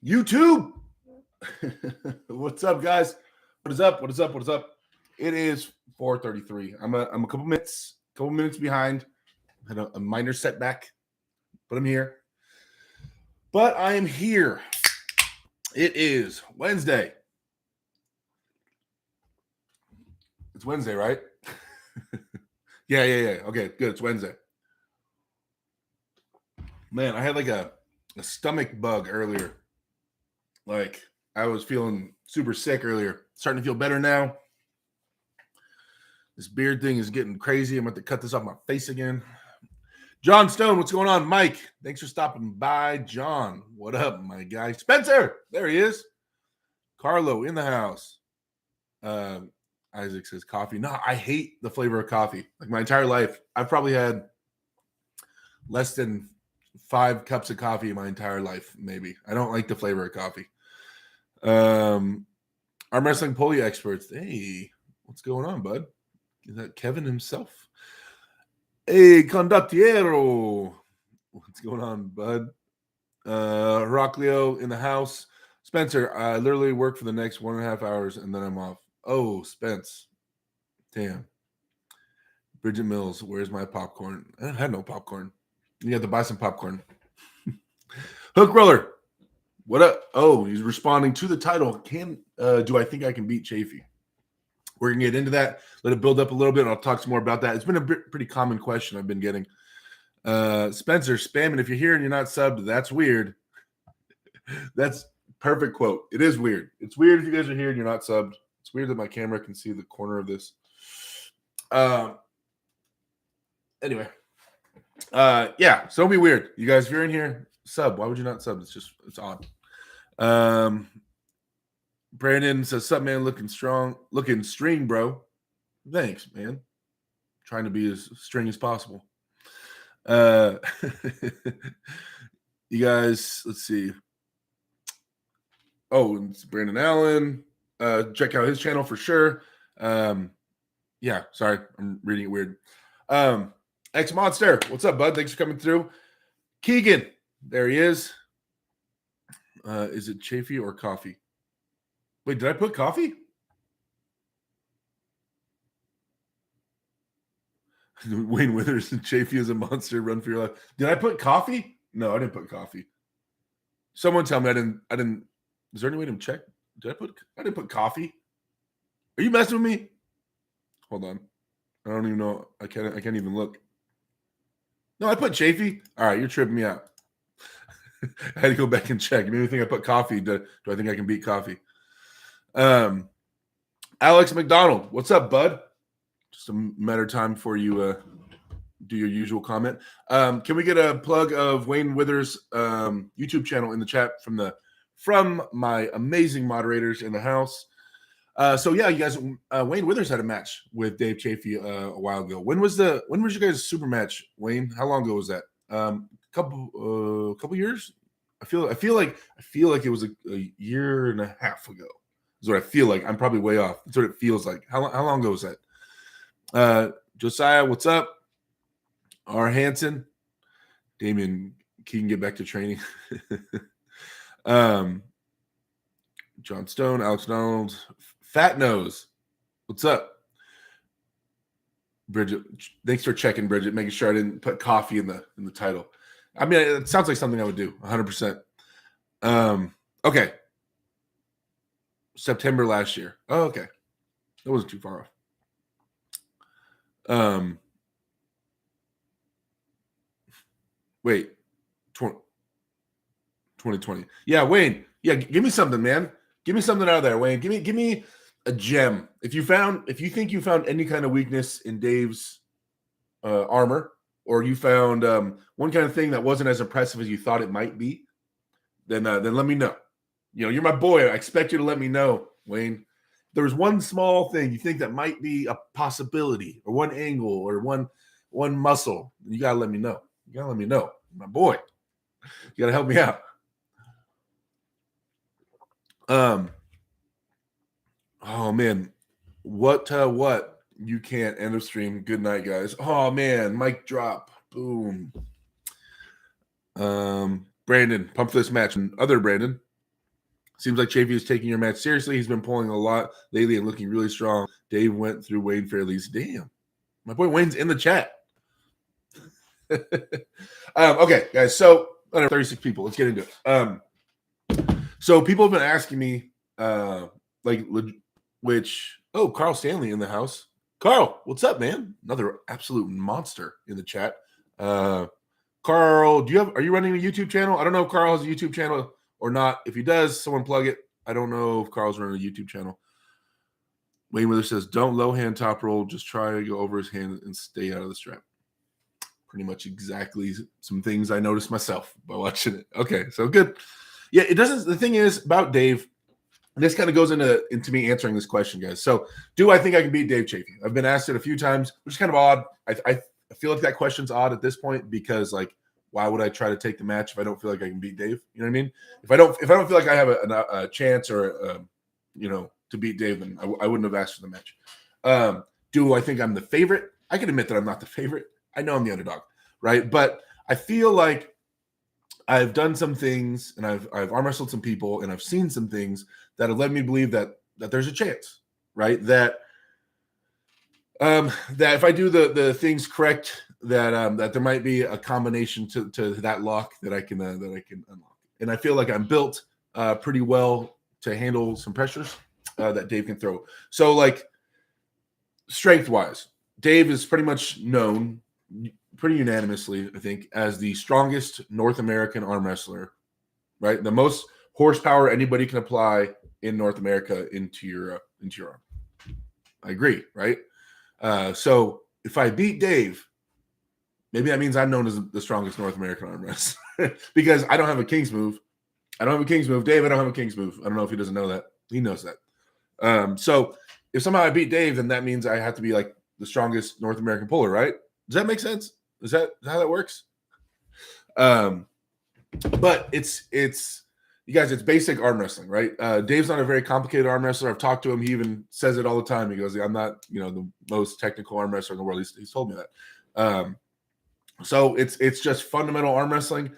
YouTube. What's up, guys? What is up? What is up? What is up? It is 4:33. I'm a couple minutes behind. Had a minor setback, but I'm here. I am here. It is Wednesday. It's Wednesday, right? Yeah. Okay, good. It's Wednesday. Man, I had like a stomach bug earlier. Like I was feeling super sick earlier. Starting to feel better now. This beard thing is getting crazy. I'm going to cut this off my face again. John Stone, what's going on? Mike, thanks for stopping by. John, what up, my guy? Spencer, there he is. Carlo in the house. Isaac says coffee. No, I hate the flavor of coffee. Like my entire life, I've probably had less than 5 cups of coffee in my entire life, maybe. I don't like the flavor of coffee. Arm wrestling polio experts. Hey, what's going on, bud? Is that Kevin himself? Hey, Condottiero. What's going on, bud? Heraclio in the house. Spencer, I literally work for the next 1.5 hours and then I'm off. Oh, Spence. Damn. Bridget Mills, where's my popcorn? I had no popcorn. You have to buy some popcorn. Hook Roller. What up? Oh, he's responding to the title. Do I think I can beat Chaffee? We're going to get into that. Let it build up a little bit. And I'll talk some more about that. It's been a pretty common question I've been getting. Spencer, spamming. If you're here and you're not subbed, that's weird. That's perfect quote. It is weird. It's weird if you guys are here and you're not subbed. It's weird that my camera can see the corner of this. Anyway. Yeah, so don't be weird. You guys, if you're in here, sub. Why would you not sub? It's odd. Brandon says, "Sup, man? Looking strong, looking string, bro." Thanks, man. Trying to be as string as possible. You guys, let's see. Oh, it's Brandon Allen. Check out his channel for sure. Yeah, sorry, I'm reading it weird. X Monster, what's up, bud? Thanks for coming through. Keegan, there he is. Is it Chaffee or coffee? Wait, did I put coffee? Wayne Withers and Chaffee is a monster. Run for your life. Did I put coffee? No, I didn't put coffee. Someone tell me I didn't. Is there any way to check? I didn't put coffee. Are you messing with me? Hold on. I don't even know. I can't even look. No, I put Chaffee. All right, you're tripping me out. I had to go back and check. You made me think I put coffee. Do I think I can beat coffee? Alex McDonald, what's up, bud? Just a matter of time before you do your usual comment. Can we get a plug of Wayne Withers' YouTube channel in the chat from my amazing moderators in the house? So yeah, you guys, Wayne Withers had a match with Dave Chaffee a while ago. When was your guys' super match, Wayne? How long ago was that? Couple years. I feel like it was a year and a half ago. Is what I feel like. I'm probably way off. That's what it feels like. How long ago was that? Josiah, what's up? R. Hansen, Damien, he can get back to training. John Stone, Alex Donald, Fat Nose, what's up? Bridget, thanks for checking, Bridget, making sure I didn't put coffee in the title. I mean, it sounds like something I would do, 100%. Okay. September last year. Oh, okay. That wasn't too far off. Wait. 2020. Yeah, Wayne. Yeah, give me something, man. Give me something out of there, Wayne. Give me a gem. If you think you found any kind of weakness in Dave's armor, or you found one kind of thing that wasn't as impressive as you thought it might be, then let me know. You know, you're my boy. I expect you to let me know, Wayne. If there was one small thing you think that might be a possibility, or one angle, or one muscle, you gotta let me know. You gotta let me know, my boy. You gotta help me out. Oh man, what you can't end of stream. Good night, guys. Oh man, mic drop. Boom. Brandon, pump for this match. And other Brandon, Seems like Chaffee is taking your match seriously. He's been pulling a lot lately and looking really strong. Dave went through Wayne Fairley's. Damn. My boy Wayne's in the chat. Okay, guys. So 36 people. Let's get into it. So people have been asking me, Carl Stanley in the house. Carl, what's up, man? Another absolute monster in the chat. Carl, are you running a YouTube channel? I don't know if Carl has a YouTube channel or not. If he does, someone plug it. I don't know if Carl's running a YouTube channel. Wayne Wither says, don't low hand top roll. Just try to go over his hand and stay out of the strap. Pretty much exactly some things I noticed myself by watching it. Okay, so good. Yeah, it doesn't. The thing is about Dave, and this kind of goes into me answering this question, guys. So, do I think I can beat Dave Chaffee? I've been asked it a few times, which is kind of odd. I feel like that question's odd at this point because, like, why would I try to take the match if I don't feel like I can beat Dave? You know what I mean? If I don't feel like I have a chance or to beat Dave, then I wouldn't have asked for the match. Do I think I'm the favorite? I can admit that I'm not the favorite. I know I'm the underdog, right? But I feel like I've done some things and I've arm wrestled some people and I've seen some things that have led me to believe that there's a chance, right? That if I do the things correct, that there might be a combination to that lock that I can unlock. And I feel like I'm built pretty well to handle some pressures that Dave can throw. So, like, strength wise, Dave is pretty much known pretty unanimously, I think, as the strongest North American arm wrestler, right? The most horsepower anybody can apply in North America into your arm. I agree, right? So if I beat Dave, maybe that means I'm known as the strongest North American arm wrestler because I don't have a King's move. Dave, I don't have a King's move. I don't know if he doesn't know that. He knows that. So if somehow I beat Dave, then that means I have to be like the strongest North American puller, right? Does that make sense? Is that how that works? But it's you guys, it's basic arm wrestling, right? Dave's not a very complicated arm wrestler. I've talked to him. He even says it all the time. He goes, I'm not, the most technical arm wrestler in the world. He's told me that. So it's just fundamental arm wrestling.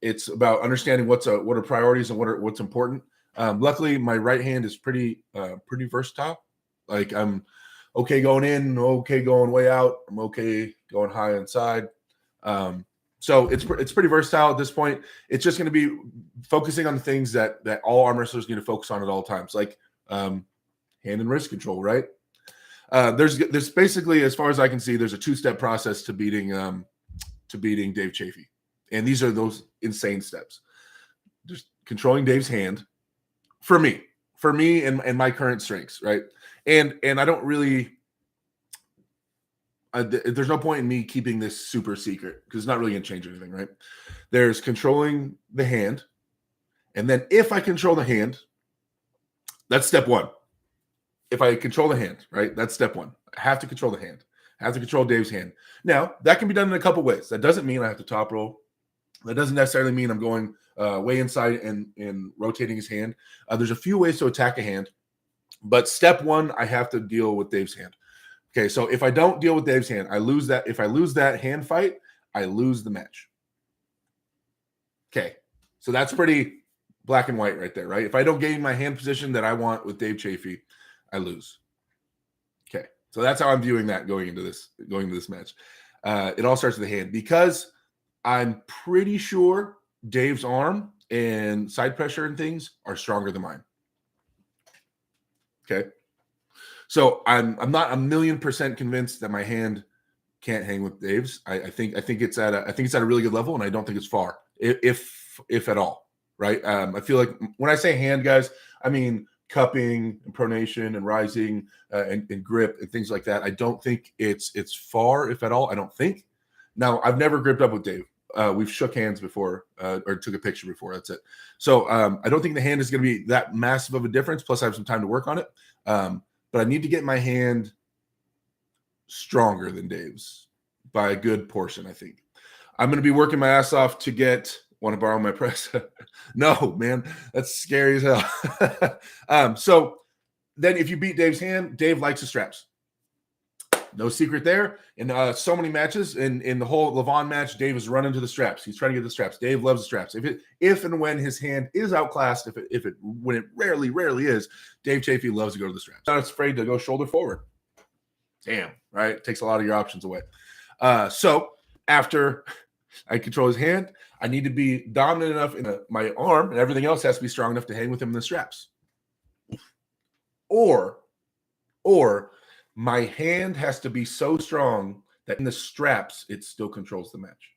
It's about understanding what are priorities and what's important. Luckily, my right hand is pretty versatile. Like, I'm okay going in, okay going way out. I'm okay going high inside. So it's pretty versatile at this point. It's just going to be focusing on the things that all arm wrestlers need to focus on at all times, like hand and wrist control, right? There's basically, as far as I can see, there's a 2-step process to beating Dave Chaffee, and these are those insane steps. Just controlling Dave's hand for me and my current strengths, right? And I don't really. There's no point in me keeping this super secret because it's not really going to change anything, right? There's controlling the hand. And then if I control the hand, that's step one. If I control the hand, right? That's step one. I have to control the hand. I have to control Dave's hand. Now, that can be done in a couple ways. That doesn't mean I have to top roll. That doesn't necessarily mean I'm going way inside and rotating his hand. There's a few ways to attack a hand. But step one, I have to deal with Dave's hand. Okay, so if I don't deal with Dave's hand, I lose that. If I lose that hand fight, I lose the match. Okay, so that's pretty black and white right there, right? If I don't gain my hand position that I want with Dave Chaffee, I lose. Okay, so that's how I'm viewing that going into this match. It all starts with the hand because I'm pretty sure Dave's arm and side pressure and things are stronger than mine. Okay. So I'm not 1,000,000% convinced that my hand can't hang with Dave's. I think it's at a really good level, and I don't think it's far, if at all. Right? I feel like when I say hand, guys, I mean cupping and pronation and rising and grip and things like that. I don't think it's far, if at all. I don't think. Now, I've never gripped up with Dave. We've shook hands before or took a picture before. That's it. So I don't think the hand is going to be that massive of a difference. Plus, I have some time to work on it. But I need to get my hand stronger than Dave's by a good portion, I think. I'm going to be working my ass off to get – want to borrow my press? No, man. That's scary as hell. So then if you beat Dave's hand, Dave likes the straps. No secret there. In so many matches, in the whole Levon match, Dave is running to the straps. He's trying to get the straps. Dave loves the straps. If and when his hand is outclassed, when it rarely is, Dave Chaffee loves to go to the straps. Not afraid to go shoulder forward. Damn, right? It takes a lot of your options away. So after I control his hand, I need to be dominant enough in my arm, and everything else has to be strong enough to hang with him in the straps. Or my hand has to be so strong that in the straps, it still controls the match.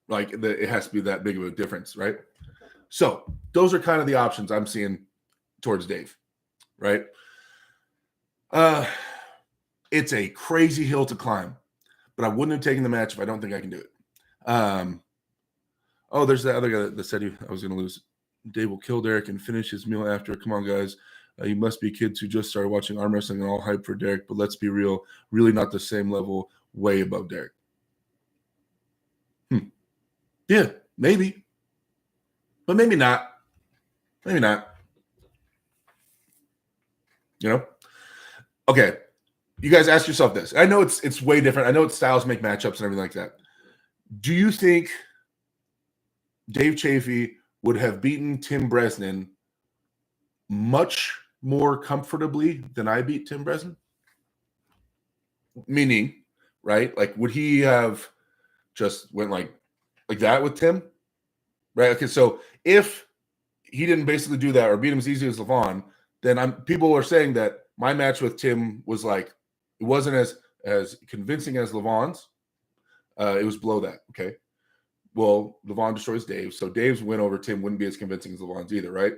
Like it has to be that big of a difference, right? So those are kind of the options I'm seeing towards Dave, right? It's a crazy hill to climb, but I wouldn't have taken the match if I don't think I can do it. There's that other guy that said I was going to lose. Dave will kill Derek and finish his meal after. Come on, guys. You must be kids who just started watching arm wrestling and all hype for Derek, but let's be real, really not the same level, way above Derek. Yeah, maybe. But maybe not. Maybe not. You know? Okay. You guys ask yourself this. I know it's way different. I know it's styles make matchups and everything like that. Do you think Dave Chaffee would have beaten Tim Bresnan much more comfortably than I beat Tim Bresnan? Meaning, right? Like, would he have just went like that with Tim? Right? Okay, so if he didn't basically do that or beat him as easy as Levon, then people are saying that my match with Tim was like, it wasn't as convincing as Levon's. It was below that, okay? Well, Levon destroys Dave, so Dave's win over Tim wouldn't be as convincing as Levon's either, right?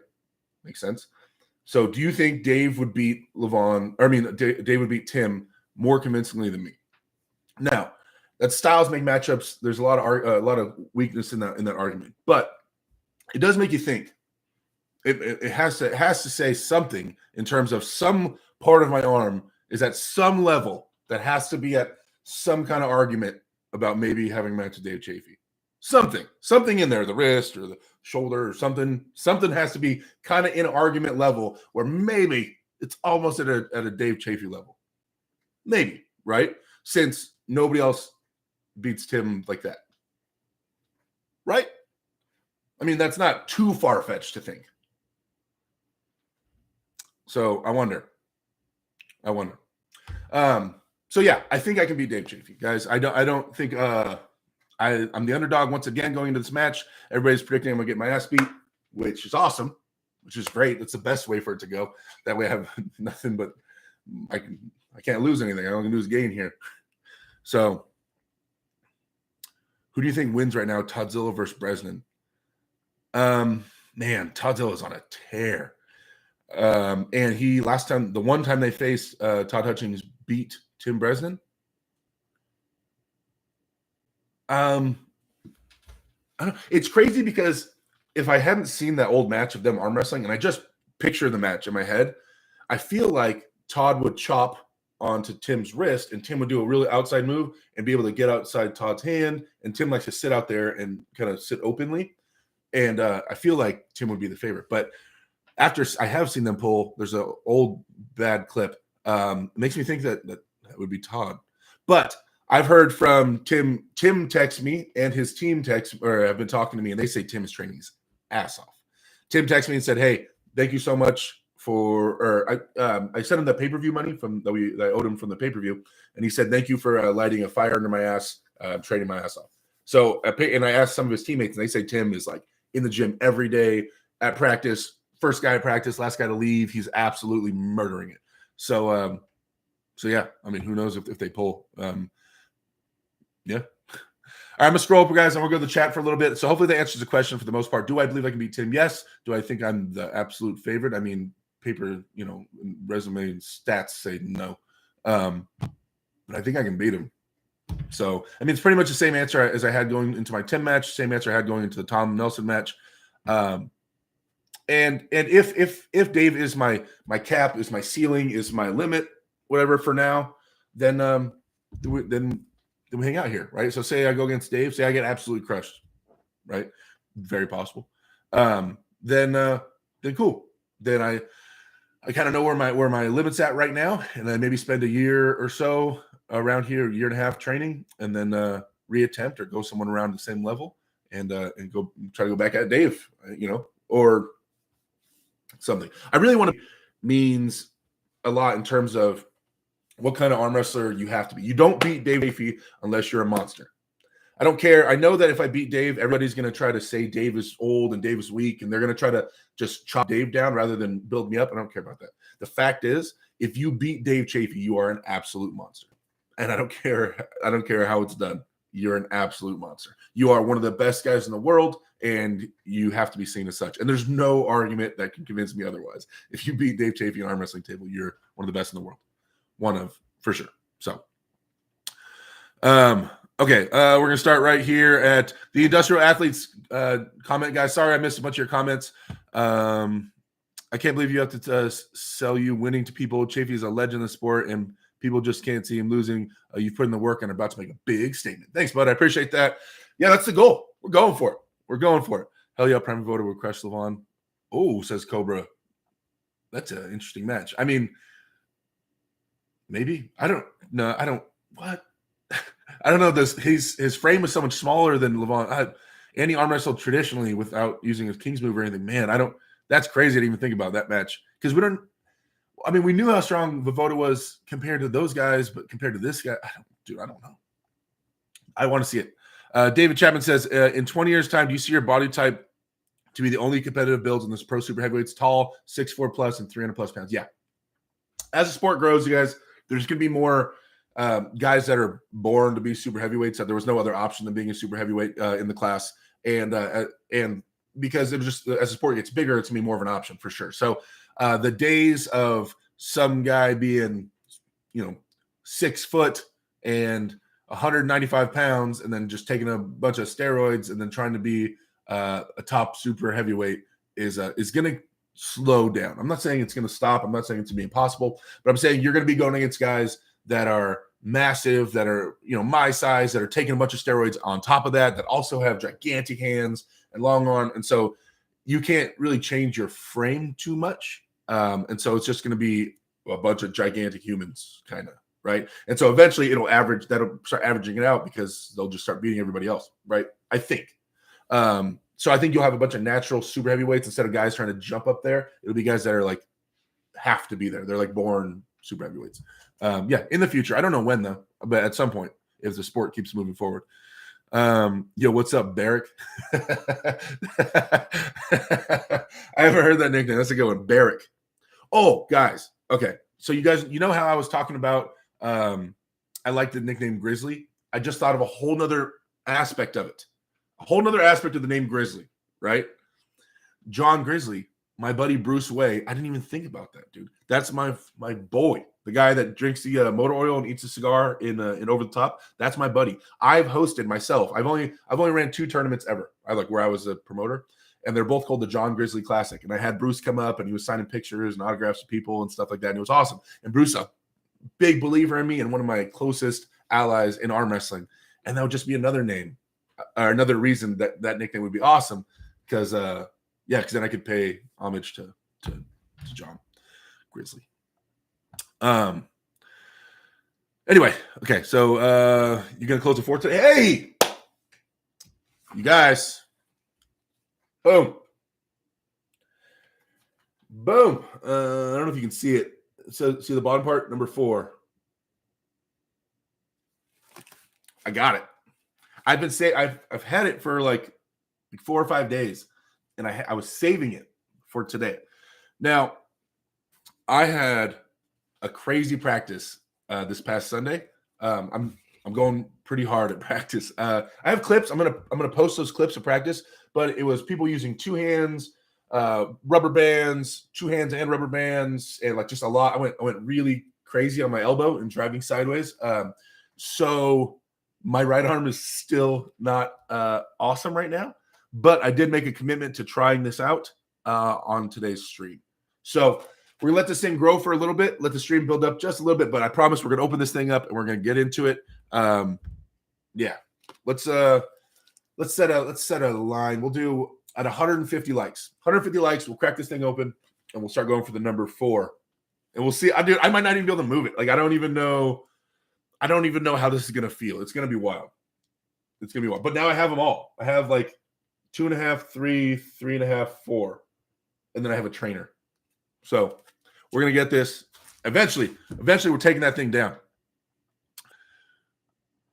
Makes sense. So do you think Dave would beat Dave would beat Tim more convincingly than me? Now, that styles make matchups. There's a lot of weakness in that argument, but it does make you think. It has to say something in terms of some part of my arm is at some level that has to be at some kind of argument about maybe having a match with Dave Chaffee. Something in there, the wrist or the shoulder or something has to be kind of in an argument level where maybe it's almost at a Dave Chaffee level. Maybe, right? Since nobody else beats Tim like that. Right? I mean, that's not too far-fetched to think. So I wonder. So yeah, I think I can beat Dave Chaffee, guys. I don't think I'm the underdog once again going into this match. Everybody's predicting I'm gonna get my ass beat, which is awesome, which is great. That's the best way for it to go. That way I have nothing but I can't lose anything. I only lose gain here. So who do you think wins right now? Toddzilla versus Bresnan. Man, Toddzilla's on a tear. And the one time they faced, Todd Hutchings beat Tim Bresnan. I don't know. It's crazy because if I hadn't seen that old match of them arm wrestling and I just picture the match in my head, I feel like Todd would chop onto Tim's wrist and Tim would do a really outside move and be able to get outside Todd's hand. And Tim likes to sit out there and kind of sit openly. And I feel like Tim would be the favorite. But after I have seen them pull, there's an old bad clip. It makes me think that would be Todd. But I've heard from Tim. Tim texts me and his team have been talking to me, and they say Tim is training his ass off. Tim texted me and said, "Hey, thank you so much I sent him the pay-per-view money that I owed him from the pay-per-view, and he said thank you for lighting a fire under my ass, training my ass off." So I asked some of his teammates, and they say Tim is like in the gym every day at practice. First guy to practice, last guy to leave. He's absolutely murdering it. So yeah, I mean, who knows if they pull? Yeah. All right, I'm gonna scroll up, guys. I'm gonna go to the chat for a little bit. So hopefully that answers the question for the most part. Do I believe I can beat Tim? Yes. Do I think I'm the absolute favorite? I mean, paper, resume and stats say no. But I think I can beat him. So I mean, it's pretty much the same answer as I had going into my Tim match. Same answer I had going into the Tom Nelson match. And if Dave is my cap, is my ceiling, is my limit, whatever for now, then we hang out here, right? So say I go against Dave, say I get absolutely crushed, right? Very possible. Then cool. Then I I kind of know where my limit's at right now, and then maybe spend a year or so around here, a year and a half training, and then reattempt or go someone around the same level, and go try to go back at Dave, or something. I really want to means a lot in terms of what kind of arm wrestler you have to be. You don't beat Dave Chaffee unless you're a monster. I don't care. I know that if I beat Dave, everybody's going to try to say Dave is old and Dave is weak, and they're going to try to just chop Dave down rather than build me up. I don't care about that. The fact is, if you beat Dave Chaffee, you are an absolute monster. And I don't care. I don't care how it's done. You're an absolute monster. You are one of the best guys in the world, and you have to be seen as such. And there's no argument that can convince me otherwise. If you beat Dave Chaffee on arm wrestling table, you're one of the best in the world. One of, for sure. So, okay, we're going to start right here at the Industrial Athletes comment, guys. Sorry I missed a bunch of your comments. I can't believe you have to sell you winning to people. Chaffee is a legend in the sport, and people just can't see him losing. You've put in the work and are about to make a big statement. Thanks, bud. I appreciate that. Yeah, that's the goal. We're going for it. We're going for it. Hell yeah, Prime Voter will crush Levon. Oh, says Cobra. That's an interesting match. I mean, maybe. I don't know. I don't. What? I don't know. His frame is so much smaller than Levon. Andy arm wrestled traditionally without using his King's move or anything. Man, I don't. That's crazy to even think about that match because we don't. I mean, we knew how strong Vovoda was compared to those guys, but compared to this guy, I don't know. I want to see it. David Chapman says, in 20 years' time, do you see your body type to be the only competitive builds in this pro super heavyweights? Tall, 6'4 plus, and 300 plus pounds. Yeah. As the sport grows, you guys, there's going to be more guys that are born to be super heavyweights. There was no other option than being a super heavyweight in the class, and because it was just as the sport gets bigger, it's going to be more of an option for sure. So the days of some guy being, 6 foot and 195 pounds, and then just taking a bunch of steroids and then trying to be a top super heavyweight is going to slow down. I'm not saying it's going to stop. I'm not saying it's going to be impossible, but I'm saying you're going to be going against guys that are massive, that are, my size, that are taking a bunch of steroids on top of that also have gigantic hands and long arm. And so you can't really change your frame too much. And so it's just going to be a bunch of gigantic humans kind of, right? And so eventually that'll start averaging it out because they'll just start beating everybody else, right? I think. So I think you'll have a bunch of natural super heavyweights instead of guys trying to jump up there. It'll be guys that are have to be there. They're born super heavyweights. Yeah, in the future. I don't know when though, but at some point, if the sport keeps moving forward. Yo, what's up, Barrick? I haven't heard that nickname. That's a good one, Barrick. Oh, guys. Okay, so you guys, how I was talking about I like the nickname Grizzly. I just thought of a whole nother aspect of it. A whole nother aspect of the name Grizzly, right? John Grizzly, my buddy Bruce Way. I didn't even think about that, dude. That's my boy, the guy that drinks the motor oil and eats a cigar in Over the Top. That's my buddy. I've hosted myself. I've only ran 2 tournaments ever. Where I was a promoter, and they're both called the John Grizzly Classic. And I had Bruce come up, and he was signing pictures and autographs to people and stuff like that. And it was awesome. And Bruce, a big believer in me and one of my closest allies in arm wrestling. And that would just be another name. Or another reason that nickname would be awesome, because then I could pay homage to John Grizzly. Anyway, okay, so you're gonna close the fort today. Hey, you guys, boom. I don't know if you can see it. So see the bottom part, number 4. I got it. I've been saying I've had it for like 4 or 5 days, and I was saving it for today. Now, I had a crazy practice this past Sunday. I'm going pretty hard at practice. I have clips. I'm gonna post those clips of practice, but it was people using 2 hands, rubber bands, 2 hands and rubber bands, and just a lot. I went really crazy on my elbow and driving sideways. So my right arm is still not awesome right now, but I did make a commitment to trying this out on today's stream. So we're going to let this thing grow for a little bit, let the stream build up just a little bit, but I promise we're going to open this thing up and we're going to get into it. Yeah, let's set a line. We'll do at 150 likes. 150 likes, we'll crack this thing open and we'll start going for the number 4 And we'll see. I might not even be able to move it. Like, I don't even know how this is gonna feel. It's gonna be wild. It's gonna be wild. But now I have them all. I have like 2.5, 3, 3.5, 4, and then I have a trainer. So we're gonna get this eventually. Eventually, we're taking that thing down.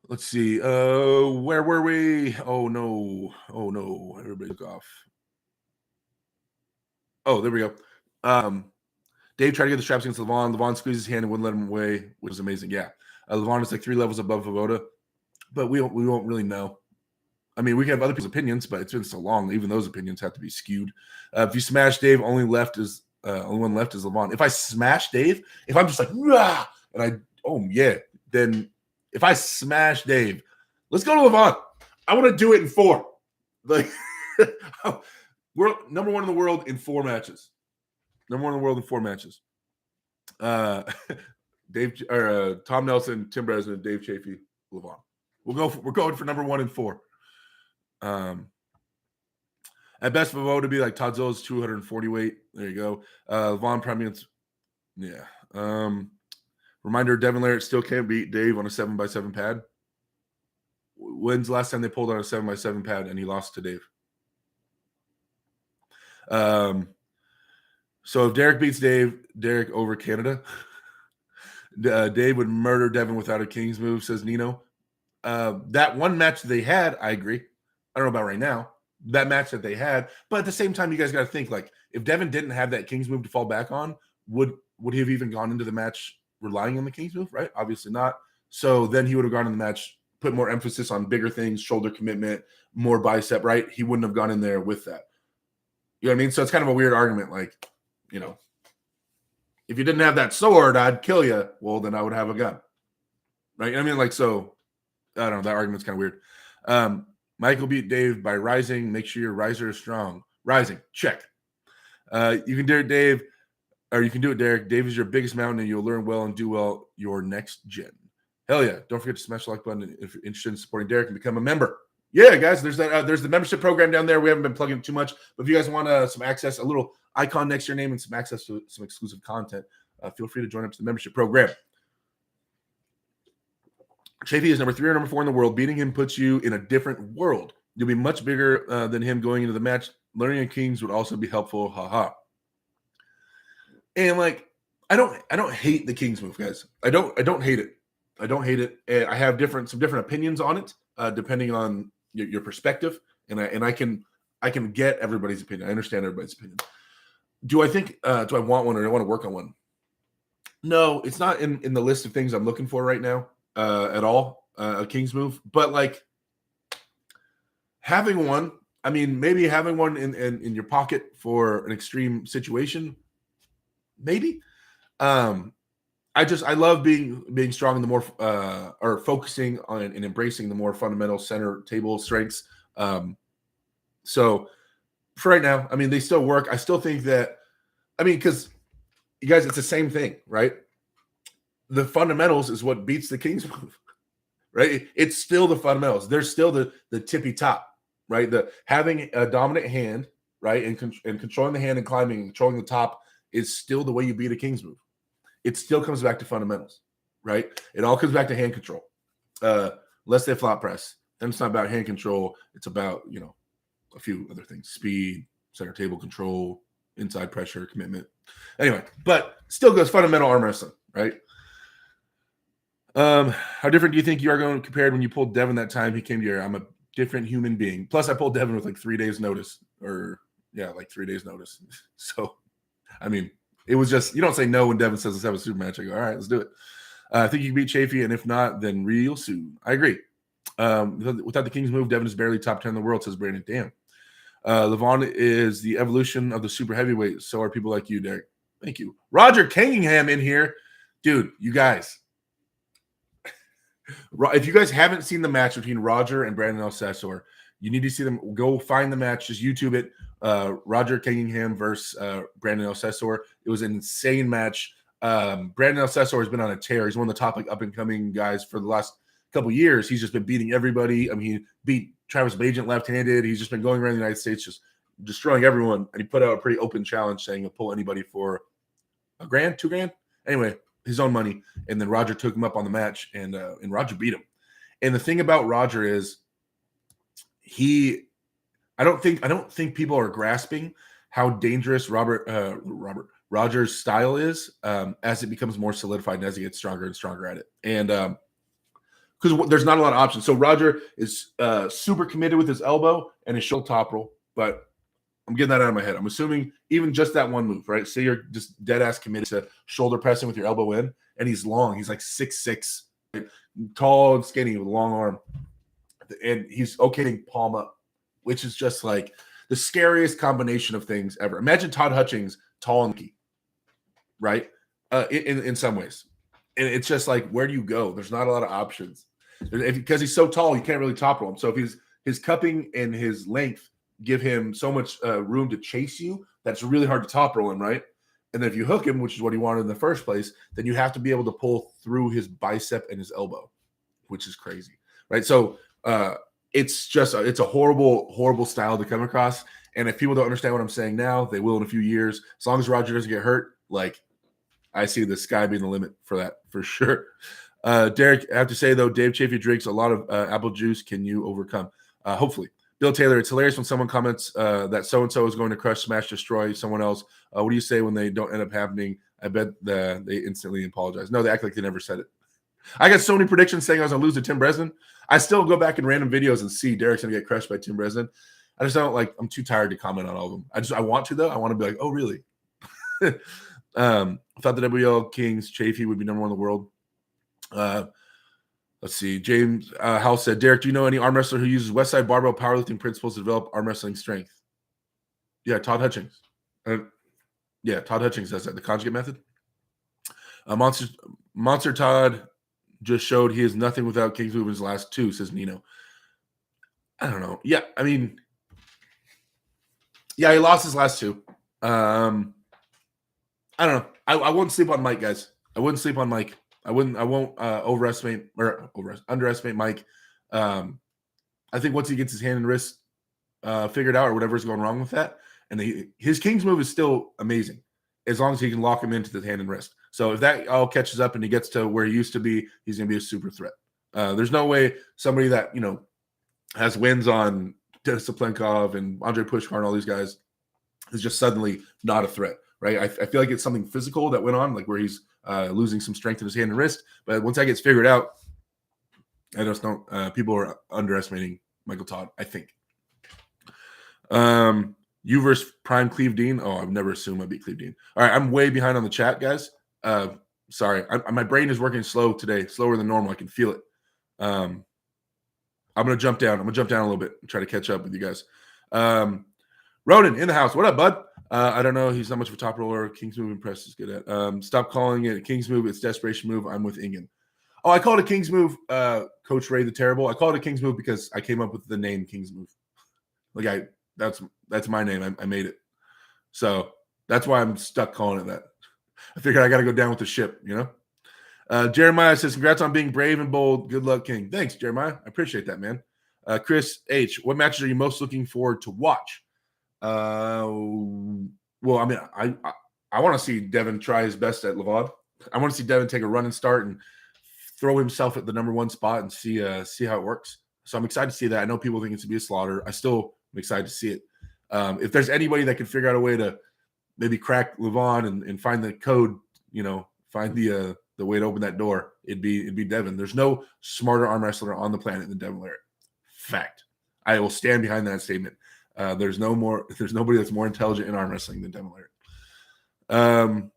Let's see. Where were we? Oh no. Everybody took off. Oh, there we go. Dave tried to get the straps against Levon. Levon squeezed his hand and wouldn't let him away, which was amazing. Yeah. Levon is like 3 levels above Vovoda, but we won't really know. I mean, we can have other people's opinions, but it's been so long. Even those opinions have to be skewed. If you smash Dave, only one left is Levon. If I smash Dave, if I'm just like, rah, and then if I smash Dave, let's go to Levon. I want to do it in 4. Like, we're number 1 in the world in 4 matches. Number 1 in the world in 4 matches. Dave or Tom Nelson, Tim Bresnan, Dave Chaffee, Levon. We're going for number 1 in 4. At best, Vovoda to be like Todd Zoll's 240 weight. There you go. Levon Premium's, yeah. Reminder: Devon Larratt still can't beat Dave on a 7x7 pad. When's the last time they pulled on a 7x7 pad and he lost to Dave? So if Derek beats Derek over Canada, Dave would murder Devon without a King's move, says Nino. That one match that they had, I agree. I don't know about right now. That match that they had, but at the same time, you guys got to think, like, if Devon didn't have that King's move to fall back on, would he have even gone into the match relying on the King's move? Right? Obviously not. So then he would have gone in the match, put more emphasis on bigger things, shoulder commitment, more bicep. Right? He wouldn't have gone in there with that. You know what I mean? So it's kind of a weird argument. Like, you know, if you didn't have that sword, I'd kill you. Well, then I would have a gun. Right? You know what I mean? Like, so I don't know. That argument's kind of weird. Michael beat Dave by rising. Make sure your riser is strong. Rising. Check. You can do it, Dave. Or you can do it, Derek. Dave is your biggest mountain, and you'll learn well and do well your next gen. Hell yeah. Don't forget to smash the like button if you're interested in supporting Derek and become a member. Yeah, guys, there's that. There's the membership program down there. We haven't been plugging too much. But if you guys want some access, a little icon next to your name and some access to some exclusive content, feel free to join up to the membership program. Chaffee is number 3 or number 4 in the world. Beating him puts you in a different world. You'll be much bigger than him going into the match. Learning a Kings would also be helpful. Ha. And like, I don't hate the Kings move, guys. I don't hate it. I don't hate it. And I have some different opinions on it, depending on your perspective. And I can get everybody's opinion. I understand everybody's opinion. Do I think? Do I want one or do I want to work on one? No, it's not in the list of things I'm looking for right now. At all, a King's move, but like having one, I mean, maybe having one in your pocket for an extreme situation, maybe. I love being strong in the more or focusing on and embracing the more fundamental center table strengths. So for right now, I mean, they still work. I still think that, I mean, because you guys, it's the same thing, right? The fundamentals is what beats the King's move, right? It's still the fundamentals. There's still the tippy top, right? The having a dominant hand, right, and controlling the hand and climbing and controlling the top is still the way you beat a King's move. It still comes back to fundamentals, right? It all comes back to hand control. Less they flop press. Then it's not about hand control. It's about, you know, a few other things: speed, center table control, inside pressure, commitment. Anyway, but still goes fundamental arm wrestling, right? How different do you think you are going compared when you pulled Devon that time he came to here? I'm a different human being. Plus, I pulled Devon with like 3 days notice, like 3 days notice. So, I mean, it was just, you don't say no when Devon says let's have a super match. I go, all right, let's do it. I think you can beat Chaffee, and if not, then real soon. I agree. Without the King's move, Devon is barely top 10 in the world, says Brandon. Damn. Levon is the evolution of the super heavyweight. So are people like you, Derek. Thank you. Roger Cunningham in here. Dude, you guys. If you guys haven't seen the match between Roger and Brandon Alcessor, you need to see them. Go find the match. Just YouTube it. Roger Cunningham versus Brandon Alcessor. It was an insane match. Brandon Alcessor has been on a tear. He's one of the top up-and-coming guys for the last couple years. He's just been beating everybody. I mean, he beat Travis Bagent left-handed. He's just been going around the United States just destroying everyone. And he put out a pretty open challenge saying he'll pull anybody for $1,000, $2,000. Anyway, his own money, and then Roger took him up on the match, and Roger beat him. And the thing about Roger is I don't think people are grasping how dangerous Roger's style is as it becomes more solidified and as he gets stronger and stronger at it. And because there's not a lot of options. So Roger is super committed with his elbow and his shoulder top roll, but I'm getting that out of my head. I'm assuming even just that one move, right? Say you're just dead ass committed to shoulder pressing with your elbow in, and he's long. He's like 6'6", right? Tall and skinny with a long arm, and he's okay to palm up, which is just like the scariest combination of things ever. Imagine Todd Hutchings, tall and key, right? In some ways. And it's just like, where do you go? There's not a lot of options. Because he's so tall, you can't really top roll him. So if his cupping and his length give him so much room to chase you, that's really hard to top roll him, right? And then if you hook him, which is what he wanted in the first place, then you have to be able to pull through his bicep and his elbow, which is crazy, right? So it's a horrible, horrible style to come across. And if people don't understand what I'm saying now, they will in a few years. As long as Roger doesn't get hurt, like I see the sky being the limit for that for sure. Derek, I have to say though, Dave Chaffee drinks a lot of apple juice. Can you overcome? Hopefully. Bill Taylor, it's hilarious when someone comments that so-and-so is going to crush, smash, destroy someone else. What do you say when they don't end up happening? I bet they instantly apologize. No, they act like they never said it. I got so many predictions saying I was going to lose to Tim Bresnan. I still go back in random videos and see Derek's going to get crushed by Tim Bresnan. I just don't like, I'm too tired to comment on all of them. I want to, though. I want to be like, oh, really? I thought the WL Kings Chaffee would be number one in the world. Let's see. James House said, Derek, do you know any arm wrestler who uses Westside barbell powerlifting principles to develop arm wrestling strength? Yeah, Todd Hutchings. Todd Hutchings does that. The conjugate method. Monster Todd just showed he is nothing without King's move in his last two, says Nino. I don't know. Yeah, I mean, yeah, he lost his last two. I don't know. I won't sleep on Mike, guys. I wouldn't sleep on Mike. I won't underestimate Mike. I think once he gets his hand and wrist figured out or whatever's going wrong with that, and his King's move is still amazing as long as he can lock him into the hand and wrist. So if that all catches up and he gets to where he used to be, he's going to be a super threat. There's no way somebody that, has wins on Denis Saplenkov and Andre Pushkar and all these guys is just suddenly not a threat, right? I feel like it's something physical that went on, like where he's losing some strength in his hand and wrist. But once that gets figured out, I just don't. People are underestimating Michael Todd, I think. You versus Prime Cleve Dean. Oh, I've never assumed I'd beat Cleve Dean. All right, I'm way behind on the chat, guys. Sorry, my brain is working slow today, slower than normal. I can feel it. I'm gonna jump down. I'm gonna jump down a little bit and try to catch up with you guys. Ronan in the house. What up, bud? I don't know. He's not much of a top roller. King's move and press is good at. Stop calling it a King's move. It's desperation move. I'm with Ingen. Oh, I call it a King's move. Coach Ray the Terrible. I call it a King's move because I came up with the name King's move. Like that's my name. I made it. So that's why I'm stuck calling it that. I figured I got to go down with the ship, Jeremiah says, congrats on being brave and bold. Good luck, King. Thanks, Jeremiah. I appreciate that, man. Chris H., what matches are you most looking forward to watch? Well, I mean, I want to see Devon try his best at Levad. I want to see Devon take a run and start and throw himself at the number one spot and see how it works. So I'm excited to see that. I know people think it's to be a slaughter. I still am excited to see it. If there's anybody that can figure out a way to maybe crack Levon and find the code, find the way to open that door, it'd be Devon. There's no smarter arm wrestler on the planet than Devon Larratt. Fact. I will stand behind that statement. There's nobody that's more intelligent in arm wrestling than Devon Larratt.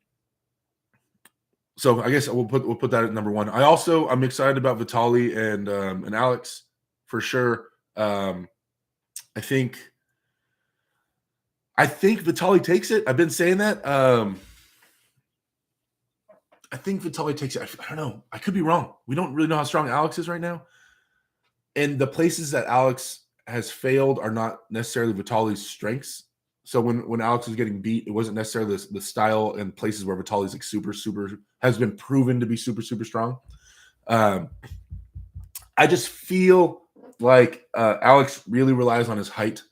So I guess we'll put that at number one. I'm excited about Vitaly and Alex for sure. I think Vitaly takes it. I've been saying that. I think Vitaly takes it. I don't know. I could be wrong. We don't really know how strong Alex is right now. And the places that Alex has failed are not necessarily Vitaly's strengths. So when Alex was getting beat, it wasn't necessarily the style and places where Vitaly's like super, super has been proven to be super, super strong. I just feel like Alex really relies on his height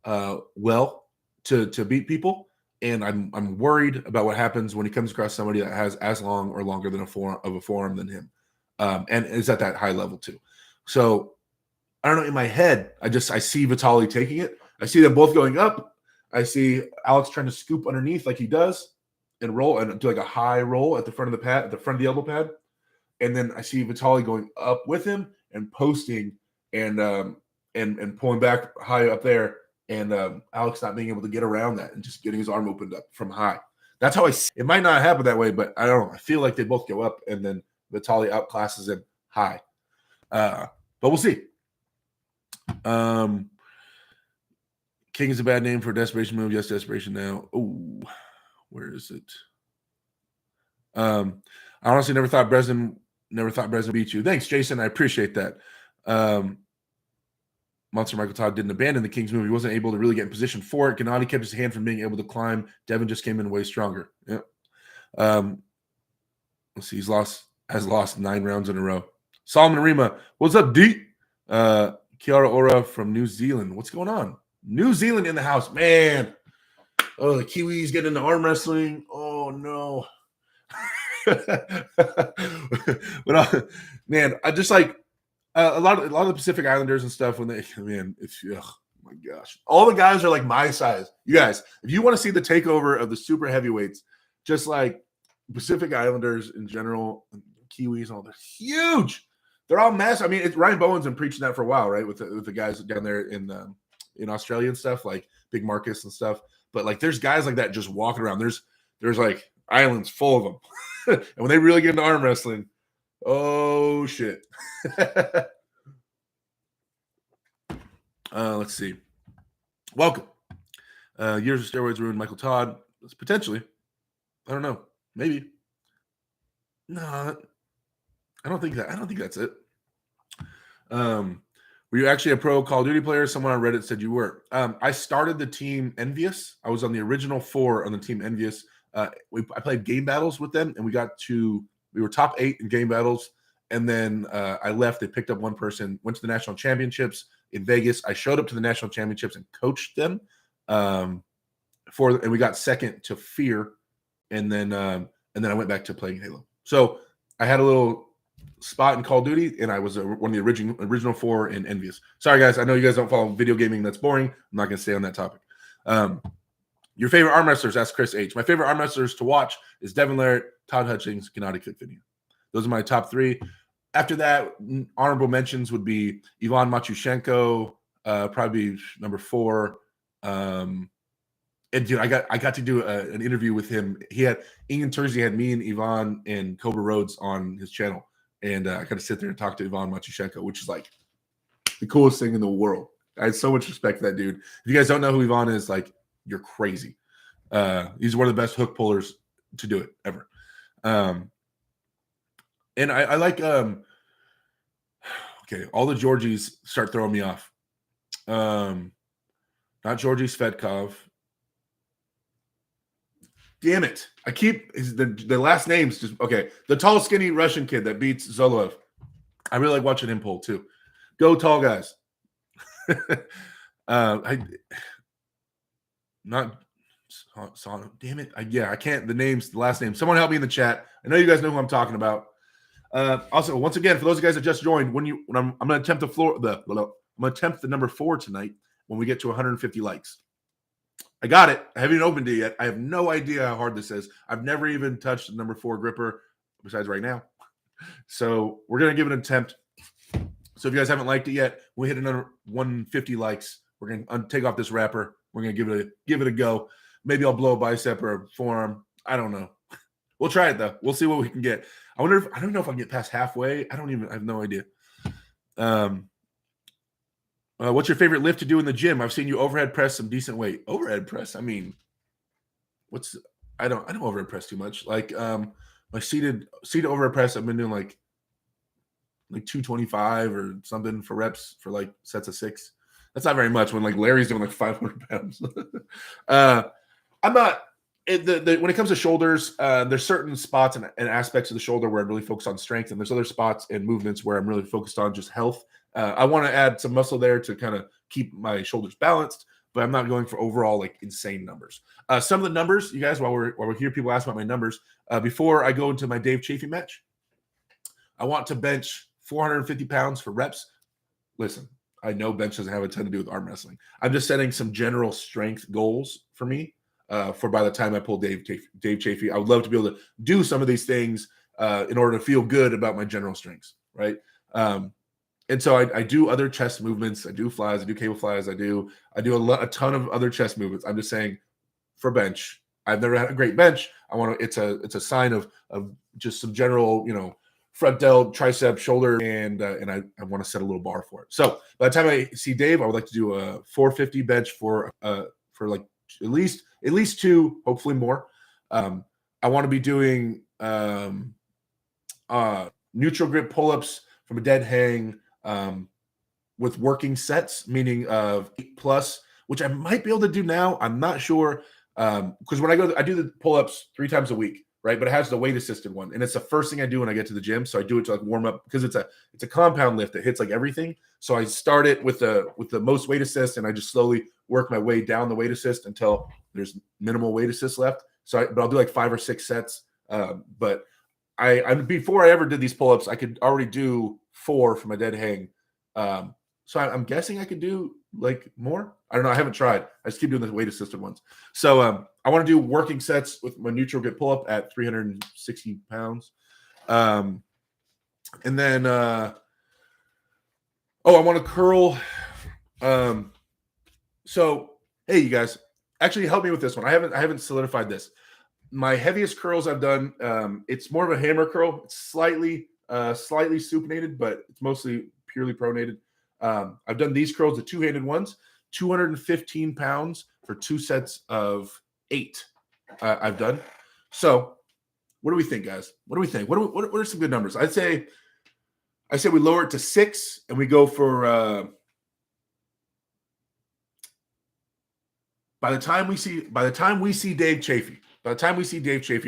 well to beat people. and I'm worried about what happens when he comes across somebody that has as long or longer than a forearm than him, and is at that high level too. So I don't know. In my head, I see Vitali taking it. I see them both going up. I see Alex trying to scoop underneath like he does and roll and do like a high roll at the front of the pad, at the front of the elbow pad. And then I see Vitali going up with him and posting and pulling back high up there, and Alex not being able to get around that and just getting his arm opened up from high. That's how I see. It might not happen that way, but I don't know. I feel like they both go up, and then Vitali outclasses him high. But we'll see. King is a bad name for a desperation move. Yes, desperation now. Oh, where is it? I honestly never thought Breslin beat you. Thanks, Jason. I appreciate that. Monster Michael Todd didn't abandon the Kings move. He wasn't able to really get in position for it. Gennady kept his hand from being able to climb. Devon just came in way stronger. Yeah. Let's see. Has lost 9 rounds in a row. Solomon Rima, what's up, D? Kiara Ora from New Zealand. What's going on? New Zealand in the house, man. Oh, the Kiwis getting into arm wrestling. Oh no. But man, I just like a lot of the Pacific Islanders and stuff. When they, man, it's oh my gosh, all the guys are like my size. You guys, if you want to see the takeover of the super heavyweights, just like Pacific Islanders in general, Kiwis, and all, they're huge. They're all massive. I mean, Ryan Bowen's been preaching that for a while, right? With the guys down there in Australia and stuff, like Big Marcus and stuff. But like, there's guys like that just walking around. There's like islands full of them. And when they really get into arm wrestling, oh shit. Let's see. Welcome. Years of steroids ruined Michael Todd. Potentially. I don't know. Maybe. No, I don't think that's it. Were you actually a pro Call of Duty player? Someone on Reddit said you were. I started the team Envious. I was on the original 4 on the team Envious. I played game battles with them, and we were top 8 in game battles. And then I left. They picked up one person, went to the national championships in Vegas. I showed up to the national championships and coached them. And we got second to Fear. And then I went back to playing Halo. So I had a little spot in Call of Duty, and I was one of the original 4 in Envious. Sorry, guys. I know you guys don't follow video gaming. That's boring. I'm not going to stay on that topic. Your favorite arm wrestlers? Asked Chris H. My favorite arm wrestlers to watch is Devon Larratt, Todd Hutchings, Gennady Kikvinian. Those are my top 3. After that, honorable mentions would be Ivan Matyushenko, probably number 4. And dude, I got to do an interview with him. Ian Tersey had me and Ivan and Cobra Rhodes on his channel, and I got to sit there and talk to Ivan Matyushenko, which is like the coolest thing in the world. I had so much respect for that dude. If you guys don't know who Ivan is, like, you're crazy. He's one of the best hook pullers to do it ever. And I like okay, all the Georgies start throwing me off. Not Georgie Svetkov. Damn it. I keep the last names just okay. The tall, skinny Russian kid that beats Zoloev. I really like watching him pull too. Go tall guys. Not damn it. I can't the last name. Someone help me in the chat. I know you guys know who I'm talking about. Also, once again, for those of you guys that just joined, when I'm going to attempt the number 4 tonight when we get to 150 likes. I got it. I haven't opened it yet. I have no idea how hard this is. I've never even touched the number 4 gripper besides right now. So we're going to give it an attempt. So if you guys haven't liked it yet, we hit another 150 likes. We're going to take off this wrapper. We're going to give it a go. Maybe I'll blow a bicep or a forearm. I don't know. We'll try it though. We'll see what we can get. I don't know if I can get past halfway. I have no idea. What's your favorite lift to do in the gym? I've seen you overhead press some decent weight. Overhead press? I mean, I don't overhead press too much. Like my seated overhead press, I've been doing like 225 or something for reps for like sets of 6. That's not very much when like Larry's doing like 500 pounds. I'm not when it comes to shoulders, there's certain spots and aspects of the shoulder where I really focus on strength, and there's other spots and movements where I'm really focused on just health. I want to add some muscle there to kind of keep my shoulders balanced, but I'm not going for overall like insane numbers. Some of the numbers, you guys, while we're here, people ask about my numbers. Before I go into my Dave Chaffee match, I want to bench 450 pounds for reps. Listen, I know bench doesn't have a ton to do with arm wrestling. I'm just setting some general strength goals for me for by the time I pull Dave Chaffee. I would love to be able to do some of these things in order to feel good about my general strengths, right? And so I do other chest movements. I do flies. I do cable flies. I do a ton of other chest movements. I'm just saying for bench, I've never had a great bench. I want to. It's a sign of just some general, front delt, tricep, shoulder, and I want to set a little bar for it. So by the time I see Dave, I would like to do a 450 bench for like at least 2, hopefully more. I want to be doing neutral grip pull-ups from a dead hang with working sets, meaning of 8+, which I might be able to do now. I'm not sure because when I do the pull-ups 3 times a week. Right, but it has the weight assisted one, and it's the first thing I do when I get to the gym. So I do it to like warm up because it's a compound lift that hits like everything. So I start it with the most weight assist, and I just slowly work my way down the weight assist until there's minimal weight assist left. But I'll do like 5 or 6 sets. But I before I ever did these pull-ups, I could already do 4 from a dead hang. So I'm guessing I could do like more. I don't know. I haven't tried. I just keep doing the weight assisted ones. So I want to do working sets with my neutral grip pull up at 360 pounds. And then, I want to curl. So, hey, you guys, actually help me with this one. I haven't solidified this. My heaviest curls I've done, it's more of a hammer curl. It's slightly supinated, but it's mostly purely pronated. I've done these curls, the 2-handed ones, 215 pounds for 2 sets of 8. I've done. So, what do we think, guys? What do we think? What are some good numbers? I say we lower it to 6, and we go for. By the time we see Dave Chaffee,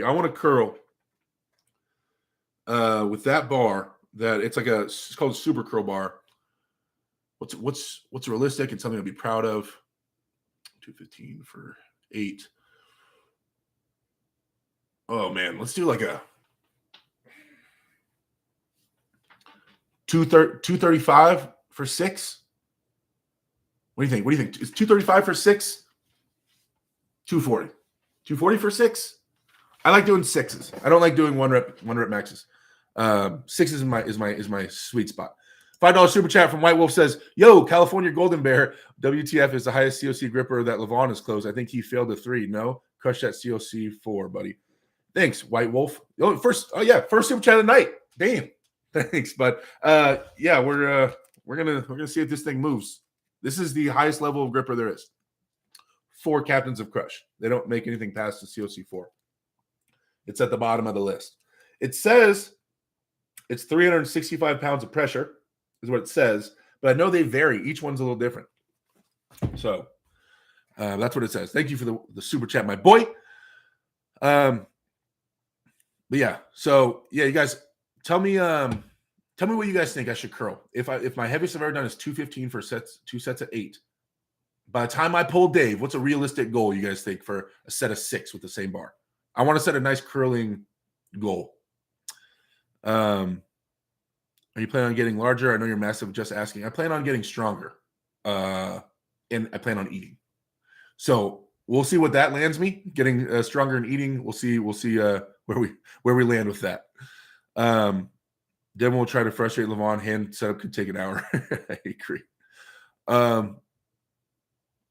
I want to curl with that bar. That it's called a super curl bar. What's realistic and something I'll be proud of? 215 for 8. Oh man, let's do like a 235 for 6. What do you think? Is 235 for 6? 240. 240 for 6? I like doing 6s. I don't like doing one rep maxes. 6 is my sweet spot. $5 super chat from White Wolf says, "Yo, California Golden Bear, WTF is the highest COC gripper that Levon has closed. I think he failed a 3. No, crush that COC 4, buddy." Thanks, White Wolf. First super chat of the night. Damn. Thanks, but we're gonna see if this thing moves. This is the highest level of gripper there is. 4 captains of Crush. They don't make anything past the COC 4. It's at the bottom of the list. It says it's 365 pounds of pressure, is what it says, but I know they vary. Each one's a little different. So that's what it says. Thank you for the super chat, my boy. But yeah, so yeah, you guys tell me what you guys think I should curl. If my heaviest I've ever done is 215 for 2 sets of 8. By the time I pull Dave, what's a realistic goal you guys think for a set of 6 with the same bar? I want to set a nice curling goal. Are you planning on getting larger? I know you're massive. Just asking. I plan on getting stronger, and I plan on eating. So we'll see what that lands me. Getting stronger and eating. We'll see where we land with that. Devon will try to frustrate Levon. Hand setup could take an hour. I agree.